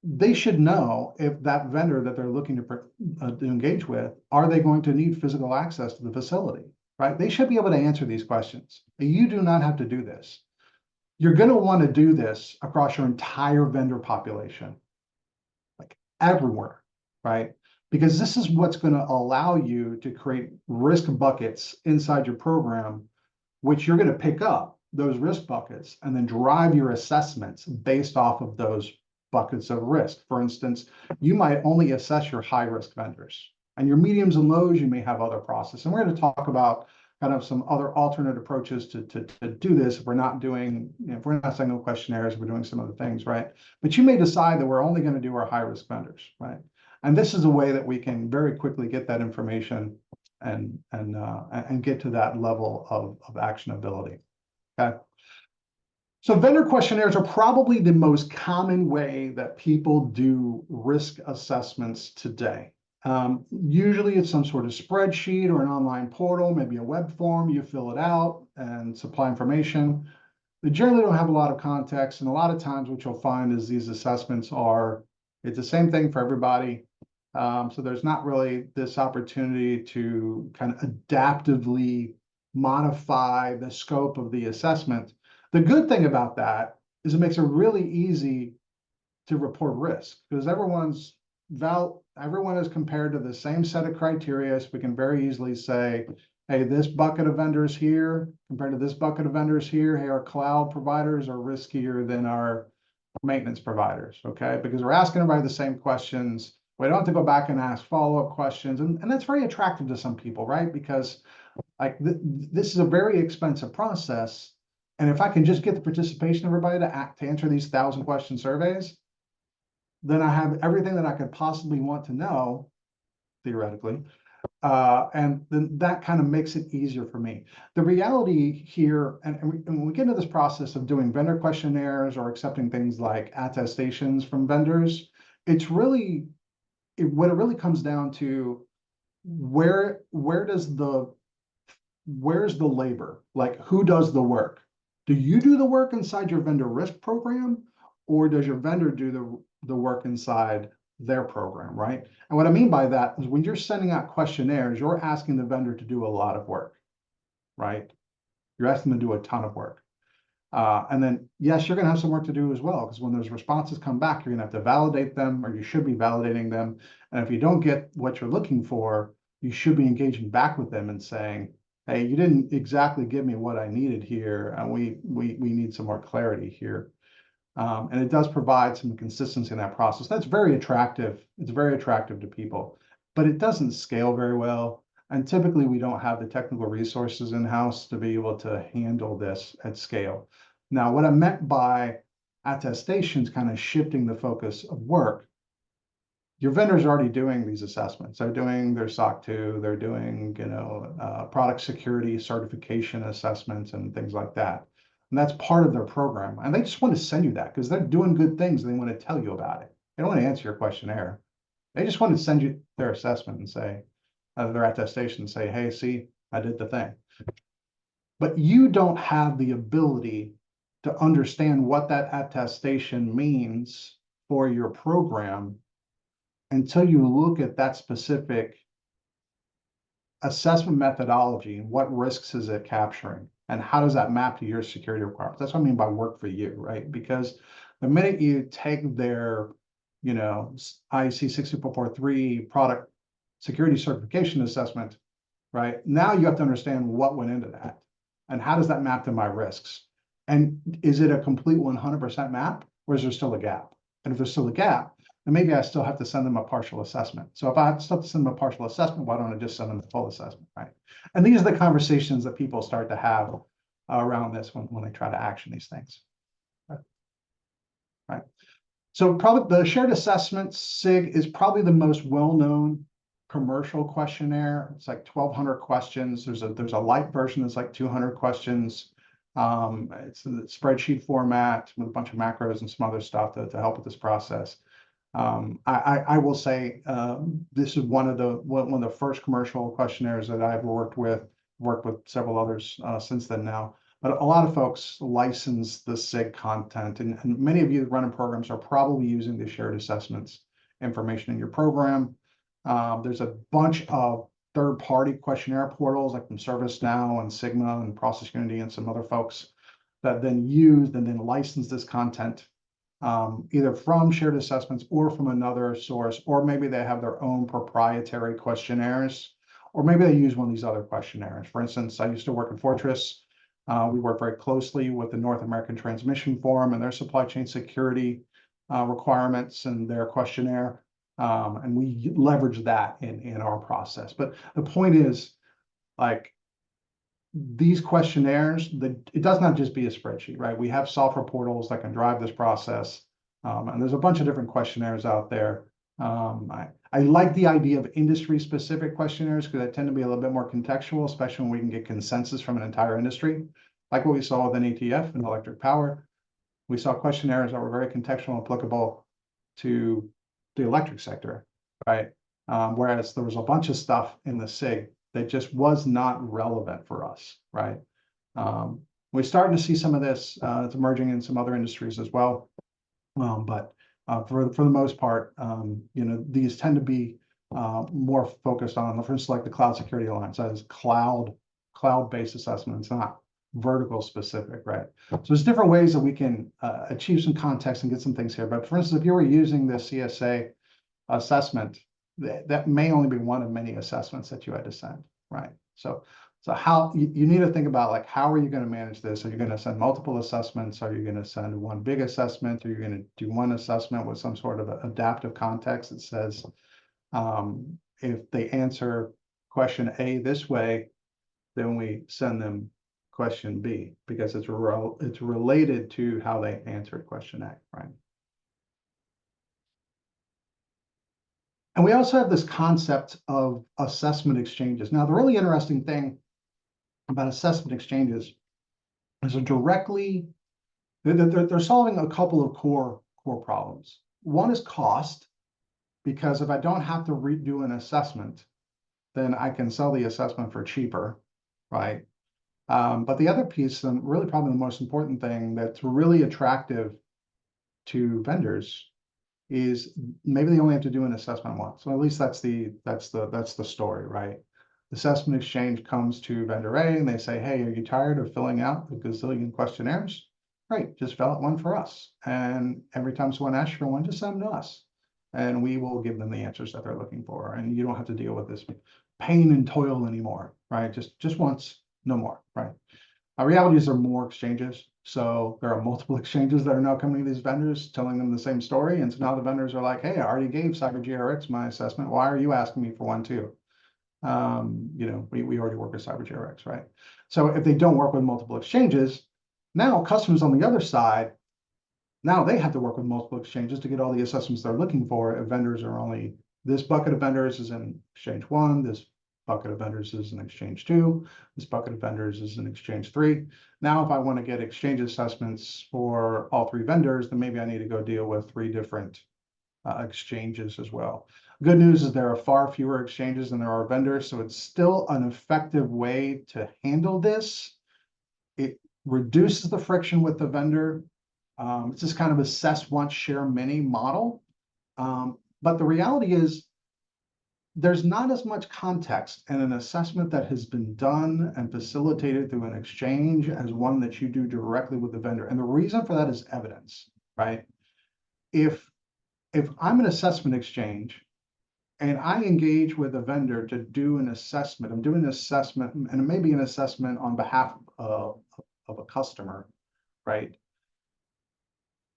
they should know if that vendor that they're looking to engage with, are they going to need physical access to the facility, right? They should be able to answer these questions. You do not have to do this. You're going to want to do this across your entire vendor population, like everywhere, right? Because this is what's going to allow you to create risk buckets inside your program, which you're going to pick up those risk buckets and then drive your assessments based off of those buckets of risk. For instance, you might only assess your high risk vendors, and your mediums and lows, you may have other processes. And we're going to talk about kind of some other alternate approaches to do this. If we're not doing, if we're not sending questionnaires, we're doing some other things, right? But you may decide that we're only going to do our high risk vendors, right? And this is a way that we can very quickly get that information and get to that level of actionability. Okay. So vendor questionnaires are probably the most common way that people do risk assessments today. Usually it's some sort of spreadsheet or an online portal, maybe a web form. You fill it out and supply information. They generally don't have a lot of context, and a lot of times what you'll find is these assessments are, it's the same thing for everybody. So there's not really this opportunity to kind of adaptively modify the scope of the assessment. The good thing about that is it makes it really easy to report risk, because everyone is compared to the same set of criteria. So we can very easily say, hey, this bucket of vendors here compared to this bucket of vendors here, hey, our cloud providers are riskier than our maintenance providers, okay? Because we're asking everybody the same questions. We don't have to go back and ask follow-up questions. And that's very attractive to some people, right? Because like this is a very expensive process. And if I can just get the participation of everybody to answer these 1,000-question surveys, then I have everything that I could possibly want to know, theoretically. And then that kind of makes it easier for me. The reality here, and when we get into this process of doing vendor questionnaires or accepting things like attestations from vendors, it's really, what it really comes down to, where's the labor? Like, who does the work? Do you do the work inside your vendor risk program, or does your vendor do the work inside their program, right? And what I mean by that is when you're sending out questionnaires, you're asking the vendor to do a lot of work, right? You're asking them to do a ton of work. And then, yes, you're going to have some work to do as well, because when those responses come back, you're going to have to validate them, or you should be validating them. And if you don't get what you're looking for, you should be engaging back with them and saying, hey, you didn't exactly give me what I needed here, and we need some more clarity here. And it does provide some consistency in that process. That's very attractive. It's very attractive to people, but it doesn't scale very well. And typically we don't have the technical resources in-house to be able to handle this at scale. Now, what I meant by attestations kind of shifting the focus of work, your vendors are already doing these assessments. They're doing their SOC 2, they're doing, product security certification assessments and things like that. And that's part of their program. And they just want to send you that because they're doing good things and they want to tell you about it. They don't want to answer your questionnaire. They just want to send you their assessment and say, their attestation and say, hey, see, I did the thing. But you don't have the ability to understand what that attestation means for your program until you look at that specific assessment methodology and what risks is it capturing and how does that map to your security requirements. That's what I mean by work for you, right? Because the minute you take their, IEC 62443 product security certification assessment, right? Now you have to understand what went into that and how does that map to my risks? And is it a complete 100% map, or is there still a gap? And if there's still a gap, then maybe I still have to send them a partial assessment. So if I still have to send them a partial assessment, why don't I just send them a full assessment, right? And these are the conversations that people start to have around this when they try to action these things, right? So probably the shared assessment SIG is probably the most well-known commercial questionnaire. It's like 1,200 questions. There's a light version that's like 200 questions. It's in the spreadsheet format with a bunch of macros and some other stuff to help with this process. I will say this is one of the first commercial questionnaires that I've worked with several others since then now. But a lot of folks license the SIG content, and many of you running programs are probably using the shared assessments information in your program. There's a bunch of third-party questionnaire portals like from ServiceNow and Sigma and Process Unity and some other folks that then use and then license this content either from shared assessments or from another source, or maybe they have their own proprietary questionnaires, or maybe they use one of these other questionnaires. For instance, I used to work at Fortress. We work very closely with the North American Transmission Forum and their supply chain security requirements and their questionnaire. And we leverage that in our process. But the point is, like, these questionnaires, it does not just be a spreadsheet, right? We have software portals that can drive this process. And there's a bunch of different questionnaires out there. I like the idea of industry-specific questionnaires because they tend to be a little bit more contextual, especially when we can get consensus from an entire industry, like what we saw with an ETF and electric power. We saw questionnaires that were very contextual and applicable to the electric sector, right? Whereas there was a bunch of stuff in the SIG that just was not relevant for us, right? We're starting to see some of this. It's emerging in some other industries as well. But for the most part, these tend to be more focused on, for instance, like the Cloud Security Alliance, that is cloud-based assessments, not vertical specific, right? So there's different ways that we can achieve some context and get some things here. But for instance, if you were using the CSA assessment, that may only be one of many assessments that you had to send, right? So how you need to think about, like, how are you going to manage this? Are you going to send multiple assessments? Are you going to send one big assessment? Are you going to do one assessment with some sort of adaptive context that says, if they answer question A this way, then we send them question B because it's related to how they answered question A, right? And we also have this concept of assessment exchanges. Now, the really interesting thing about assessment exchanges is they're solving a couple of core problems. One is cost, because if I don't have to redo an assessment, then I can sell the assessment for cheaper, right? But the other piece, and really probably the most important thing that's really attractive to vendors, is maybe they only have to do an assessment once. So at least that's the story, right? Assessment exchange comes to vendor A and they say, hey, are you tired of filling out a gazillion questionnaires? Great, just fill out one for us. And every time someone asks for one, just send them to us. And we will give them the answers that they're looking for. And you don't have to deal with this pain and toil anymore, right? Just once, no more, right? Our reality is there are more exchanges. So there are multiple exchanges that are now coming to these vendors telling them the same story. And so now the vendors are like, hey, I already gave CyberGRX my assessment. Why are you asking me for one too? We already work with CyberGRX, right? So if they don't work with multiple exchanges, now customers on the other side, now they have to work with multiple exchanges to get all the assessments they're looking for. If vendors are only, this bucket of vendors is in exchange 1, this bucket of vendors is in exchange 2, this bucket of vendors is in exchange 3. Now, if I want to get exchange assessments for all 3 vendors, then maybe I need to go deal with 3 different exchanges as well. Good news is there are far fewer exchanges than there are vendors, so it's still an effective way to handle this. It reduces the friction with the vendor. It's just kind of assess once, share many model. But the reality is there's not as much context in an assessment that has been done and facilitated through an exchange as one that you do directly with the vendor. And the reason for that is evidence, right? If I'm an assessment exchange and I engage with a vendor to do an assessment, I'm doing an assessment, and it may be an assessment on behalf of a customer, right?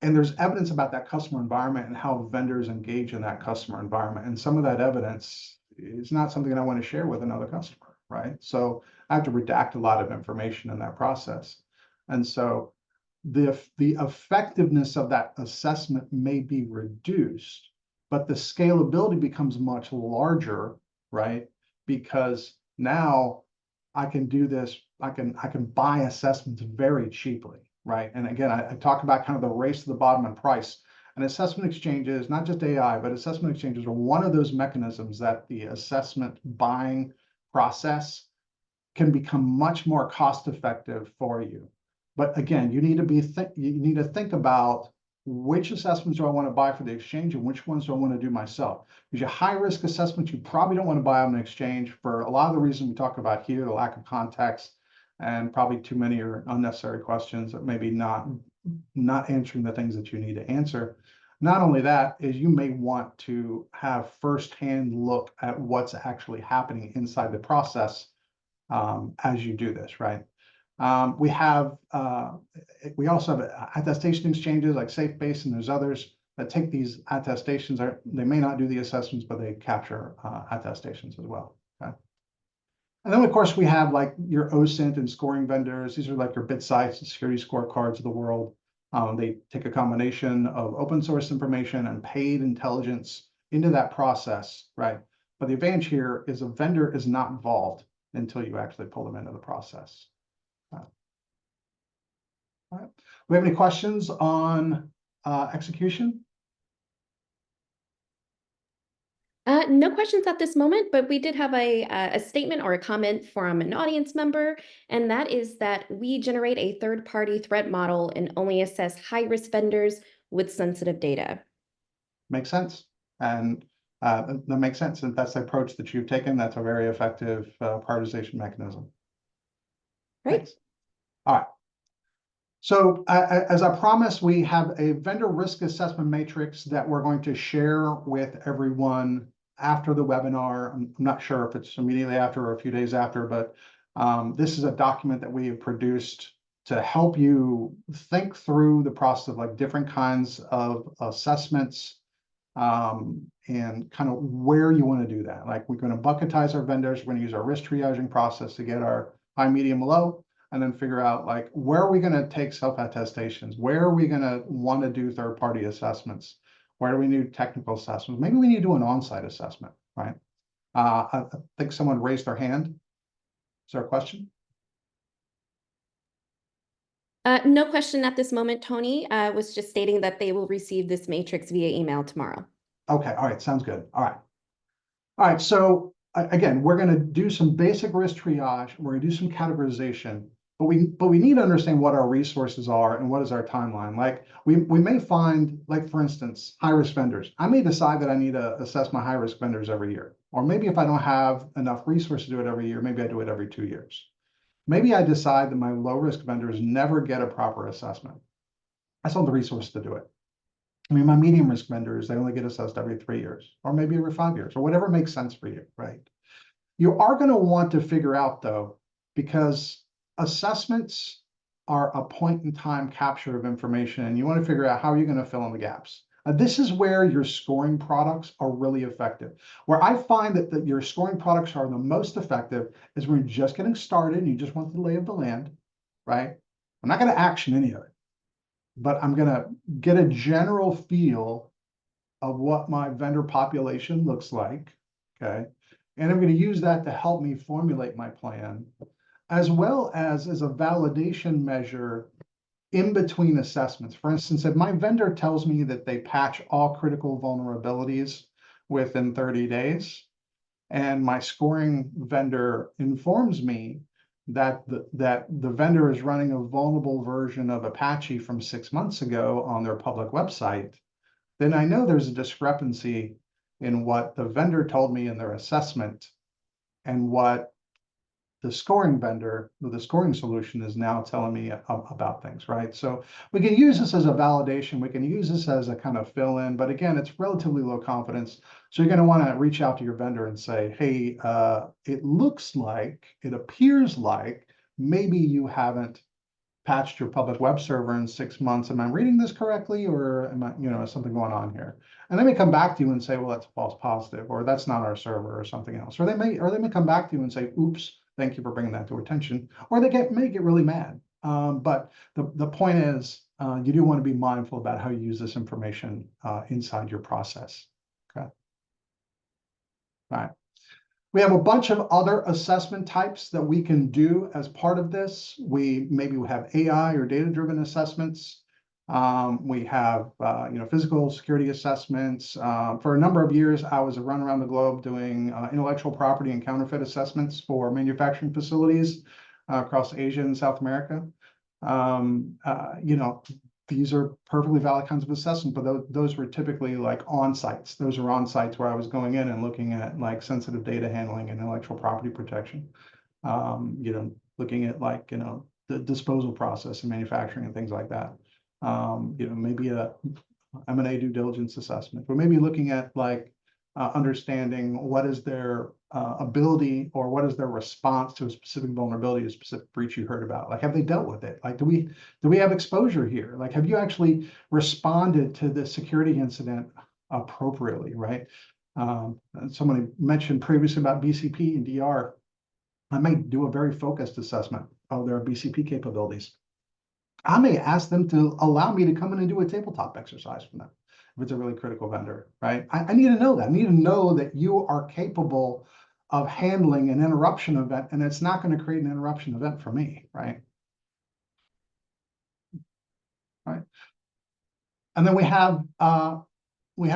And there's evidence about that customer environment and how vendors engage in that customer environment. And some of that evidence is not something that I want to share with another customer, right? So I have to redact a lot of information in that process. And so the effectiveness of that assessment may be reduced, but the scalability becomes much larger, right? Because now I can do this, I can buy assessments very cheaply, right? And again, I talk about kind of the race to the bottom in price. And assessment exchanges, not just AI, but assessment exchanges are one of those mechanisms that the assessment buying process can become much more cost effective for you. But again, you need to think about which assessments do I want to buy for the exchange and which ones do I want to do myself. Because your high risk assessments, you probably don't want to buy on an exchange for a lot of the reasons we talk about here, the lack of context and probably too many or unnecessary questions that maybe not answering the things that you need to answer. Not only that, is you may want to have firsthand look at what's actually happening inside the process as you do this, right? We also have attestation exchanges like SafeBase, and there's others that take these attestations. They may not do the assessments, but they capture attestations as well. Okay. And then, of course, we have like your OSINT and scoring vendors. These are like your BitSights and security scorecards of the world. They take a combination of open source information and paid intelligence into that process, right? But the advantage here is a vendor is not involved until you actually pull them into the process. All right. We have any questions on execution? No questions at this moment, but we did have a statement or a comment from an audience member, and that is that we generate a third-party threat model and only assess high-risk vendors with sensitive data. Makes sense. And that makes sense. And that's the approach that you've taken. That's a very effective prioritization mechanism. Right. Thanks. All right. So as I promised, we have a vendor risk assessment matrix that we're going to share with everyone after the webinar. I'm not sure if it's immediately after or a few days after, but this is a document that we have produced to help you think through the process of like different kinds of assessments and kind of where you want to do that. Like we're going to bucketize our vendors. We're going to use our risk triaging process to get our high, medium, low, and then figure out like where are we going to take self-attestations? Where are we going to want to do third-party assessments? Where do we need technical assessments? Maybe we need to do an on-site assessment, right? I think someone raised their hand. Is there a question? No question at this moment, Tony. Was just stating that they will receive this matrix via email tomorrow. Okay, all right, sounds good. All right. All right, so again, we're going to do some basic risk triage. We're going to do some categorization, but we need to understand what our resources are and what is our timeline. Like we may find, like for instance, high risk vendors. I may decide that I need to assess my high risk vendors every year, or maybe if I don't have enough resources to do it every year, maybe I do it every 2 years. Maybe I decide that my low risk vendors never get a proper assessment. I still have the resources to do it. I mean, my medium risk vendors, they only get assessed every 3 years, or maybe every 5 years, or whatever makes sense for you, right? You are going to want to figure out, though, because assessments are a point in time capture of information, and you want to figure out how are you going to fill in the gaps. This is where your scoring products are really effective. Where I find that your scoring products are the most effective is when you're just getting started and you just want the lay of the land, right? I'm not going to action any of it, but I'm going to get a general feel of what my vendor population looks like, okay? And I'm going to use that to help me formulate my plan, as well as a validation measure in between assessments. For instance, if my vendor tells me that they patch all critical vulnerabilities within 30 days, and my scoring vendor informs me that the vendor is running a vulnerable version of Apache from 6 months ago on their public website, then I know there's a discrepancy in what the vendor told me in their assessment and what the scoring vendor, the scoring solution is now telling me about things, right? So we can use this as a validation. We can use this as a kind of fill in, but again, it's relatively low confidence. So you're going to want to reach out to your vendor and say, hey, it looks like, it appears like maybe you haven't patched your public web server in 6 months. Am I reading this correctly, or am I, is something going on here? And they may come back to you and say, well, that's a false positive, or that's not our server, or something else. Or they may come back to you and say, oops, thank you for bringing that to our attention. Or they may get really mad. But the point is, you do want to be mindful about how you use this information inside your process. Okay. All right. We have a bunch of other assessment types that we can do as part of this. Maybe we have AI or data-driven assessments. We have physical security assessments. For a number of years, I was a run around the globe doing intellectual property and counterfeit assessments for manufacturing facilities across Asia and South America. These are perfectly valid kinds of assessment, but those were typically like on sites. Those are on sites where I was going in and looking at like sensitive data handling and intellectual property protection. Looking at like, the disposal process and manufacturing and things like that. Maybe a M&A due diligence assessment, but maybe looking at like understanding what is their ability or what is their response to a specific vulnerability, a specific breach you heard about. Like, have they dealt with it? Like, do we have exposure here? Like, have you actually responded to the security incident appropriately, right? Somebody mentioned previously about BCP and DR. I may do a very focused assessment of their BCP capabilities. I may ask them to allow me to come in and do a tabletop exercise for them if it's a really critical vendor, right? I need to know that. I need to know that you are capable of handling an interruption event, and it's not going to create an interruption event for me, right? Right. And then we have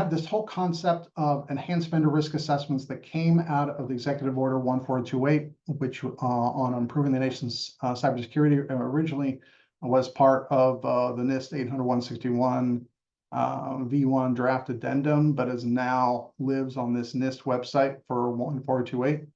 this whole concept of enhanced vendor risk assessments that came out of the Executive Order 1428, which on improving the nation's cybersecurity originally was part of the NIST 800-161 V1 draft addendum, but is now lives on this NIST website for 1428.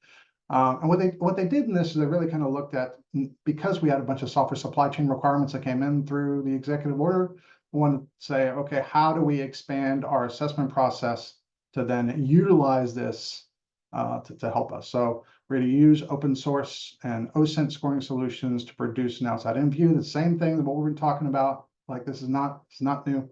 And what they did in this is they really kind of looked at, because we had a bunch of software supply chain requirements that came in through the executive order, we want to say, okay, how do we expand our assessment process to then utilize this to help us? So we're going to use open source and OSINT scoring solutions to produce an outside-in view. The same thing that what we've been talking about, like this is not new.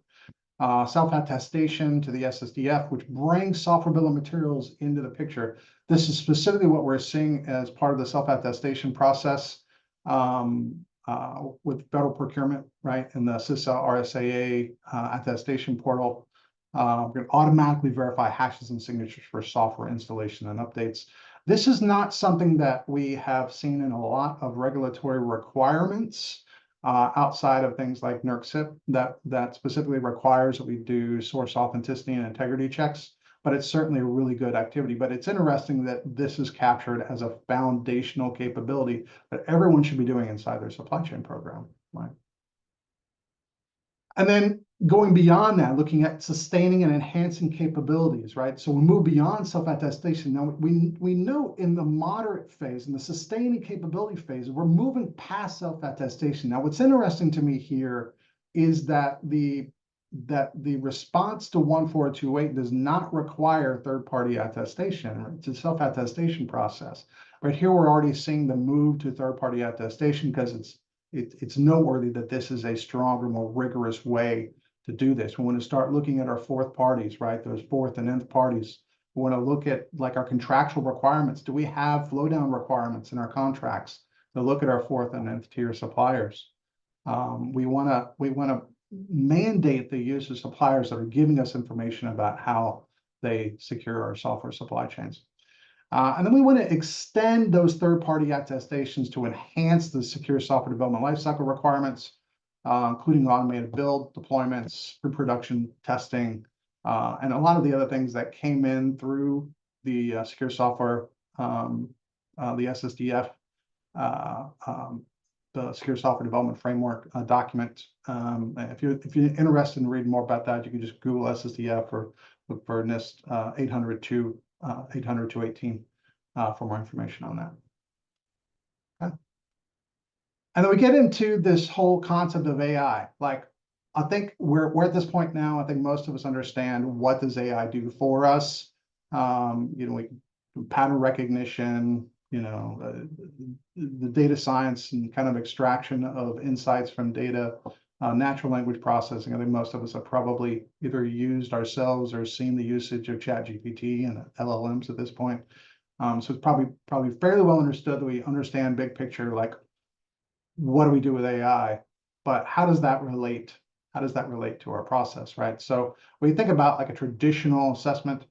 Self-attestation to the SSDF, which brings software bill of materials into the picture. This is specifically what we're seeing as part of the self-attestation process with federal procurement, right? And the CISA RSAA attestation portal. We're going to automatically verify hashes and signatures for software installation and updates. This is not something that we have seen in a lot of regulatory requirements outside of things like NERC-CIP that specifically requires that we do source authenticity and integrity checks, but it's certainly a really good activity. But it's interesting that this is captured as a foundational capability that everyone should be doing inside their supply chain program, right? And then going beyond that, looking at sustaining and enhancing capabilities, right? So we move beyond self-attestation. Now we know in the moderate phase, in the sustaining capability phase, we're moving past self-attestation. Now, what's interesting to me here is that the response to 1428 does not require third-party attestation. Right? It's a self-attestation process. Right here, we're already seeing the move to third-party attestation because it's noteworthy that this is a stronger, more rigorous way to do this. We want to start looking at our fourth parties, right? Those fourth and nth parties. We want to look at like our contractual requirements. Do we have flow down requirements in our contracts to look at our fourth and nth tier suppliers? We want to mandate the use of suppliers that are giving us information about how they secure our software supply chains. And then we want to extend those third-party attestations to enhance the secure software development lifecycle requirements, including automated build, deployments, pre-production testing, and a lot of the other things that came in through the secure software, the SSDF, the secure software development framework document. If you're interested in reading more about that, you can just Google SSDF or look for NIST 800-218 for more information on that. Okay. And then we get into this whole concept of AI. Like, I think we're at this point now. I think most of us understand what does AI do for us. We pattern recognition, the data science and kind of extraction of insights from data, natural language processing. I think most of us have probably either used ourselves or seen the usage of ChatGPT and LLMs at this point. So it's probably fairly well understood that we understand big picture, like what do we do with AI, but how does that relate? How does that relate to our process, right? So when you think about like a traditional assessment,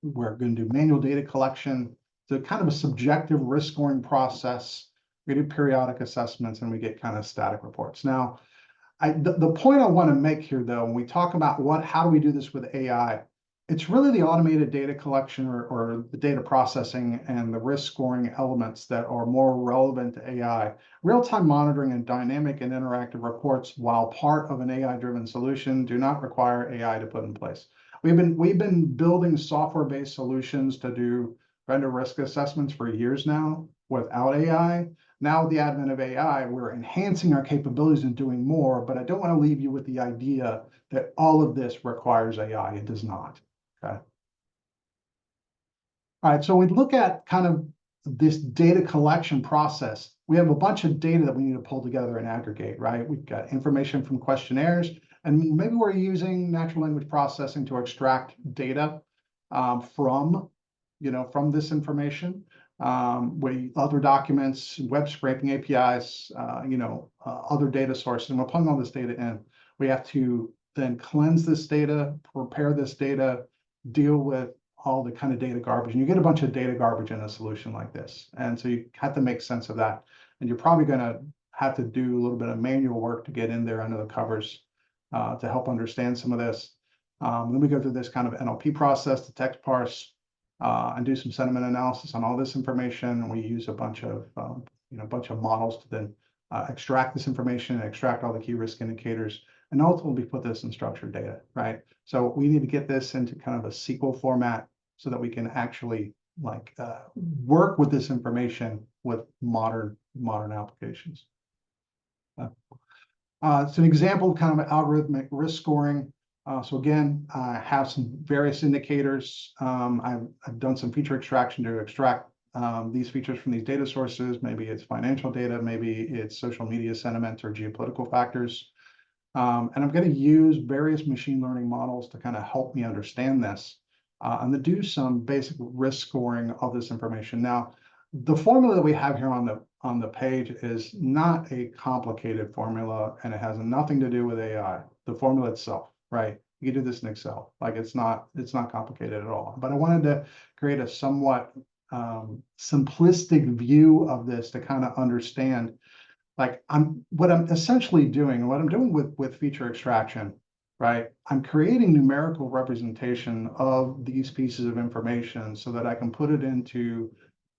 we're going to do manual data collection. It's kind of a subjective risk scoring process. We do periodic assessments and we get kind of static reports. Now, the point I want to make here, though, when we talk about how do we do this with AI, it's really the automated data collection or the data processing and the risk scoring elements that are more relevant to AI. Real-time monitoring and dynamic and interactive reports, while part of an AI-driven solution, do not require AI to put in place. We've been building software-based solutions to do vendor risk assessments for years now without AI. Now, with the advent of AI, we're enhancing our capabilities and doing more, but I don't want to leave you with the idea that all of this requires AI. It does not. Okay. All right, so we look at kind of this data collection process. We have a bunch of data that we need to pull together and aggregate, right? We've got information from questionnaires, and maybe we're using natural language processing to extract data from this information. other documents, web scraping APIs, other data sources, and we're pulling all this data in. We have to then cleanse this data, prepare this data, deal with all the kind of data garbage. And you get a bunch of data garbage in a solution like this. And so you have to make sense of that. And you're probably going to have to do a little bit of manual work to get in there under the covers to help understand some of this. Then we go through this kind of NLP process to text parse and do some sentiment analysis on all this information. And we use a bunch of models to then extract this information and extract all the key risk indicators, and ultimately put this in structured data, right? So we need to get this into kind of a SQL format so that we can actually work with this information with modern applications. It's an example of kind of algorithmic risk scoring. So again, I have some various indicators. I've done some feature extraction to extract these features from these data sources. Maybe it's financial data, maybe it's social media sentiment or geopolitical factors. And I'm going to use various machine learning models to kind of help me understand this and to do some basic risk scoring of this information. Now, the formula that we have here on the page is not a complicated formula, and it has nothing to do with AI. The formula itself, right? You can do this in Excel. Like it's not complicated at all. But I wanted to create a somewhat simplistic view of this to kind of understand what I'm essentially doing, and what I'm doing with feature extraction, right? I'm creating numerical representation of these pieces of information so that I can put it into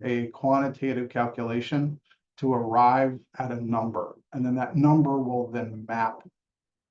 a quantitative calculation to arrive at a number. And then that number will then map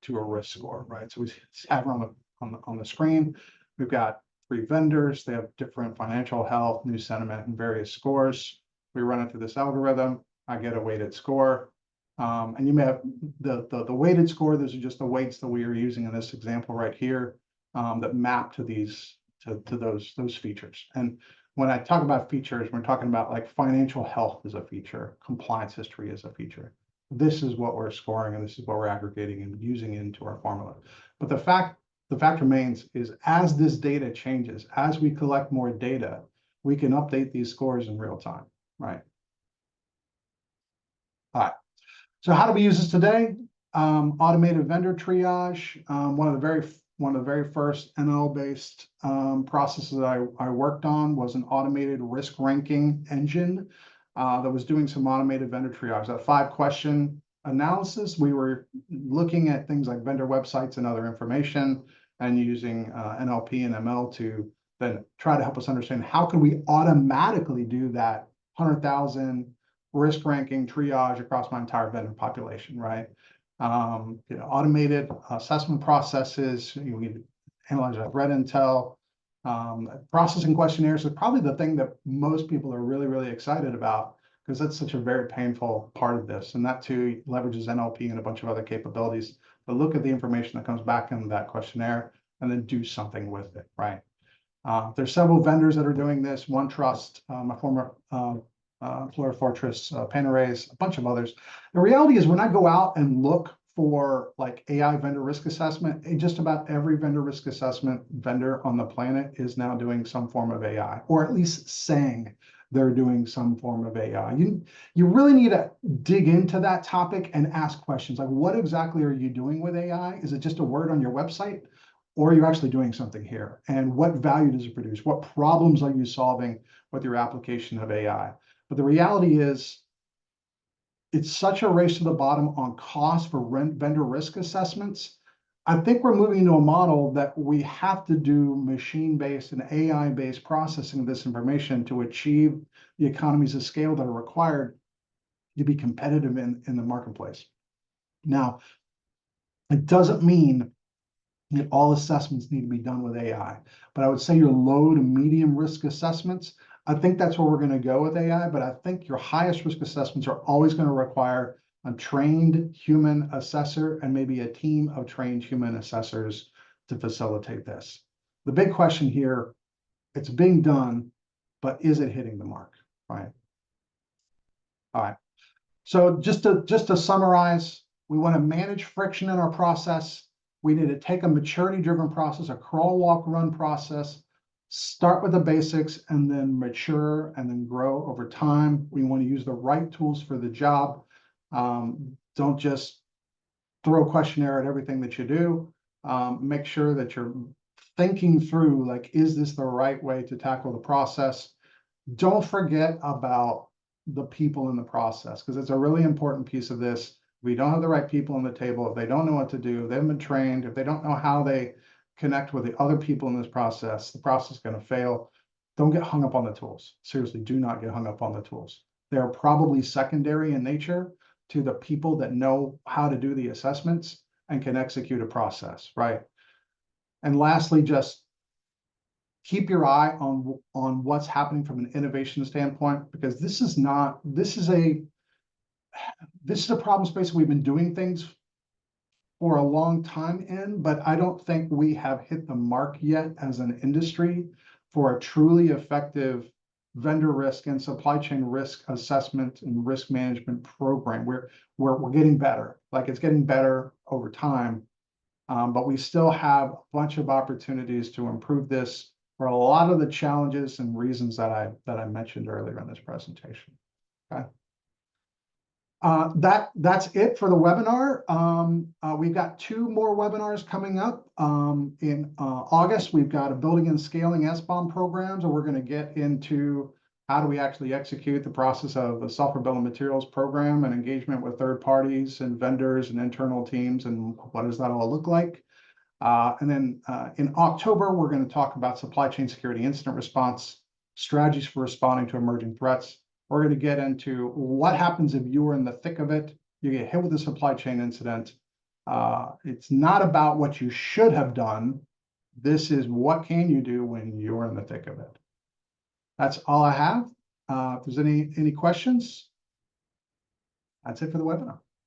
to a risk score, right? So we have on the screen, we've got 3 vendors. They have different financial health, news sentiment, and various scores. We run it through this algorithm. I get a weighted score. And you may have the weighted score. Those are just the weights that we are using in this example right here that map to those features. And when I talk about features, we're talking about like financial health is a feature, compliance history is a feature. This is what we're scoring, and this is what we're aggregating and using into our formula. But the fact remains is as this data changes, as we collect more data, we can update these scores in real time, right? All right. So how do we use this today? Automated vendor triage. One of the very first ML-based processes that I worked on was an automated risk ranking engine that was doing some automated vendor triage. That 5-question analysis, we were looking at things like vendor websites and other information, and using NLP and ML to then try to help us understand how can we automatically do that 100,000 risk ranking triage across my entire vendor population, right? Automated assessment processes. We analyze our threat intel. Processing questionnaires is probably the thing that most people are really, really excited about, because that's such a very painful part of this. And that too leverages NLP and a bunch of other capabilities to look at the information that comes back in that questionnaire and then do something with it, right? There's several vendors that are doing this. OneTrust, my former Florida Fortress, Panarrays, a bunch of others. The reality is when I go out and look for like AI vendor risk assessment, just about every vendor risk assessment vendor on the planet is now doing some form of AI, or at least saying they're doing some form of AI. You really need to dig into that topic and ask questions like, what exactly are you doing with AI? Is it just a word on your website? Or are you actually doing something here? And what value does it produce? What problems are you solving with your application of AI? But the reality is, it's such a race to the bottom on cost for vendor risk assessments. I think we're moving into a model that we have to do machine-based and AI-based processing of this information to achieve the economies of scale that are required to be competitive in the marketplace. Now, it doesn't mean that all assessments need to be done with AI, but I would say your low to medium risk assessments, I think that's where we're going to go with AI, but I think your highest risk assessments are always going to require a trained human assessor and maybe a team of trained human assessors to facilitate this. The big question here, it's being done, but is it hitting the mark, right? All right. So just to summarize, we want to manage friction in our process. We need to take a maturity-driven process, a crawl, walk, run process, start with the basics and then mature and then grow over time. We want to use the right tools for the job. Don't just throw a questionnaire at everything that you do. Make sure that you're thinking through, like, is this the right way to tackle the process? Don't forget about the people in the process, because it's a really important piece of this. If we don't have the right people on the table, if they don't know what to do, they haven't been trained, if they don't know how they connect with the other people in this process, the process is going to fail. Don't get hung up on the tools. Seriously, do not get hung up on the tools. They're probably secondary in nature to the people that know how to do the assessments and can execute a process, right? And lastly, just keep your eye on what's happening from an innovation standpoint, because this is a problem space we've been doing things for a long time in, but I don't think we have hit the mark yet as an industry for a truly effective vendor risk and supply chain risk assessment and risk management program. We're getting better, like it's getting better over time. But we still have a bunch of opportunities to improve this for a lot of the challenges and reasons that I mentioned earlier in this presentation. Okay. That's it for the webinar. We've got 2 more webinars coming up. In August, we've got a building and scaling SBOM programs, and we're going to get into how do we actually execute the process of the software bill of materials program and engagement with third parties and vendors and internal teams, and what does that all look like. And then in October, we're going to talk about supply chain security incident response, strategies for responding to emerging threats. We're going to get into what happens if you are in the thick of it, you get hit with a supply chain incident. It's not about what you should have done. This is what can you do when you're in the thick of it. That's all I have. If there's any questions, that's it for the webinar.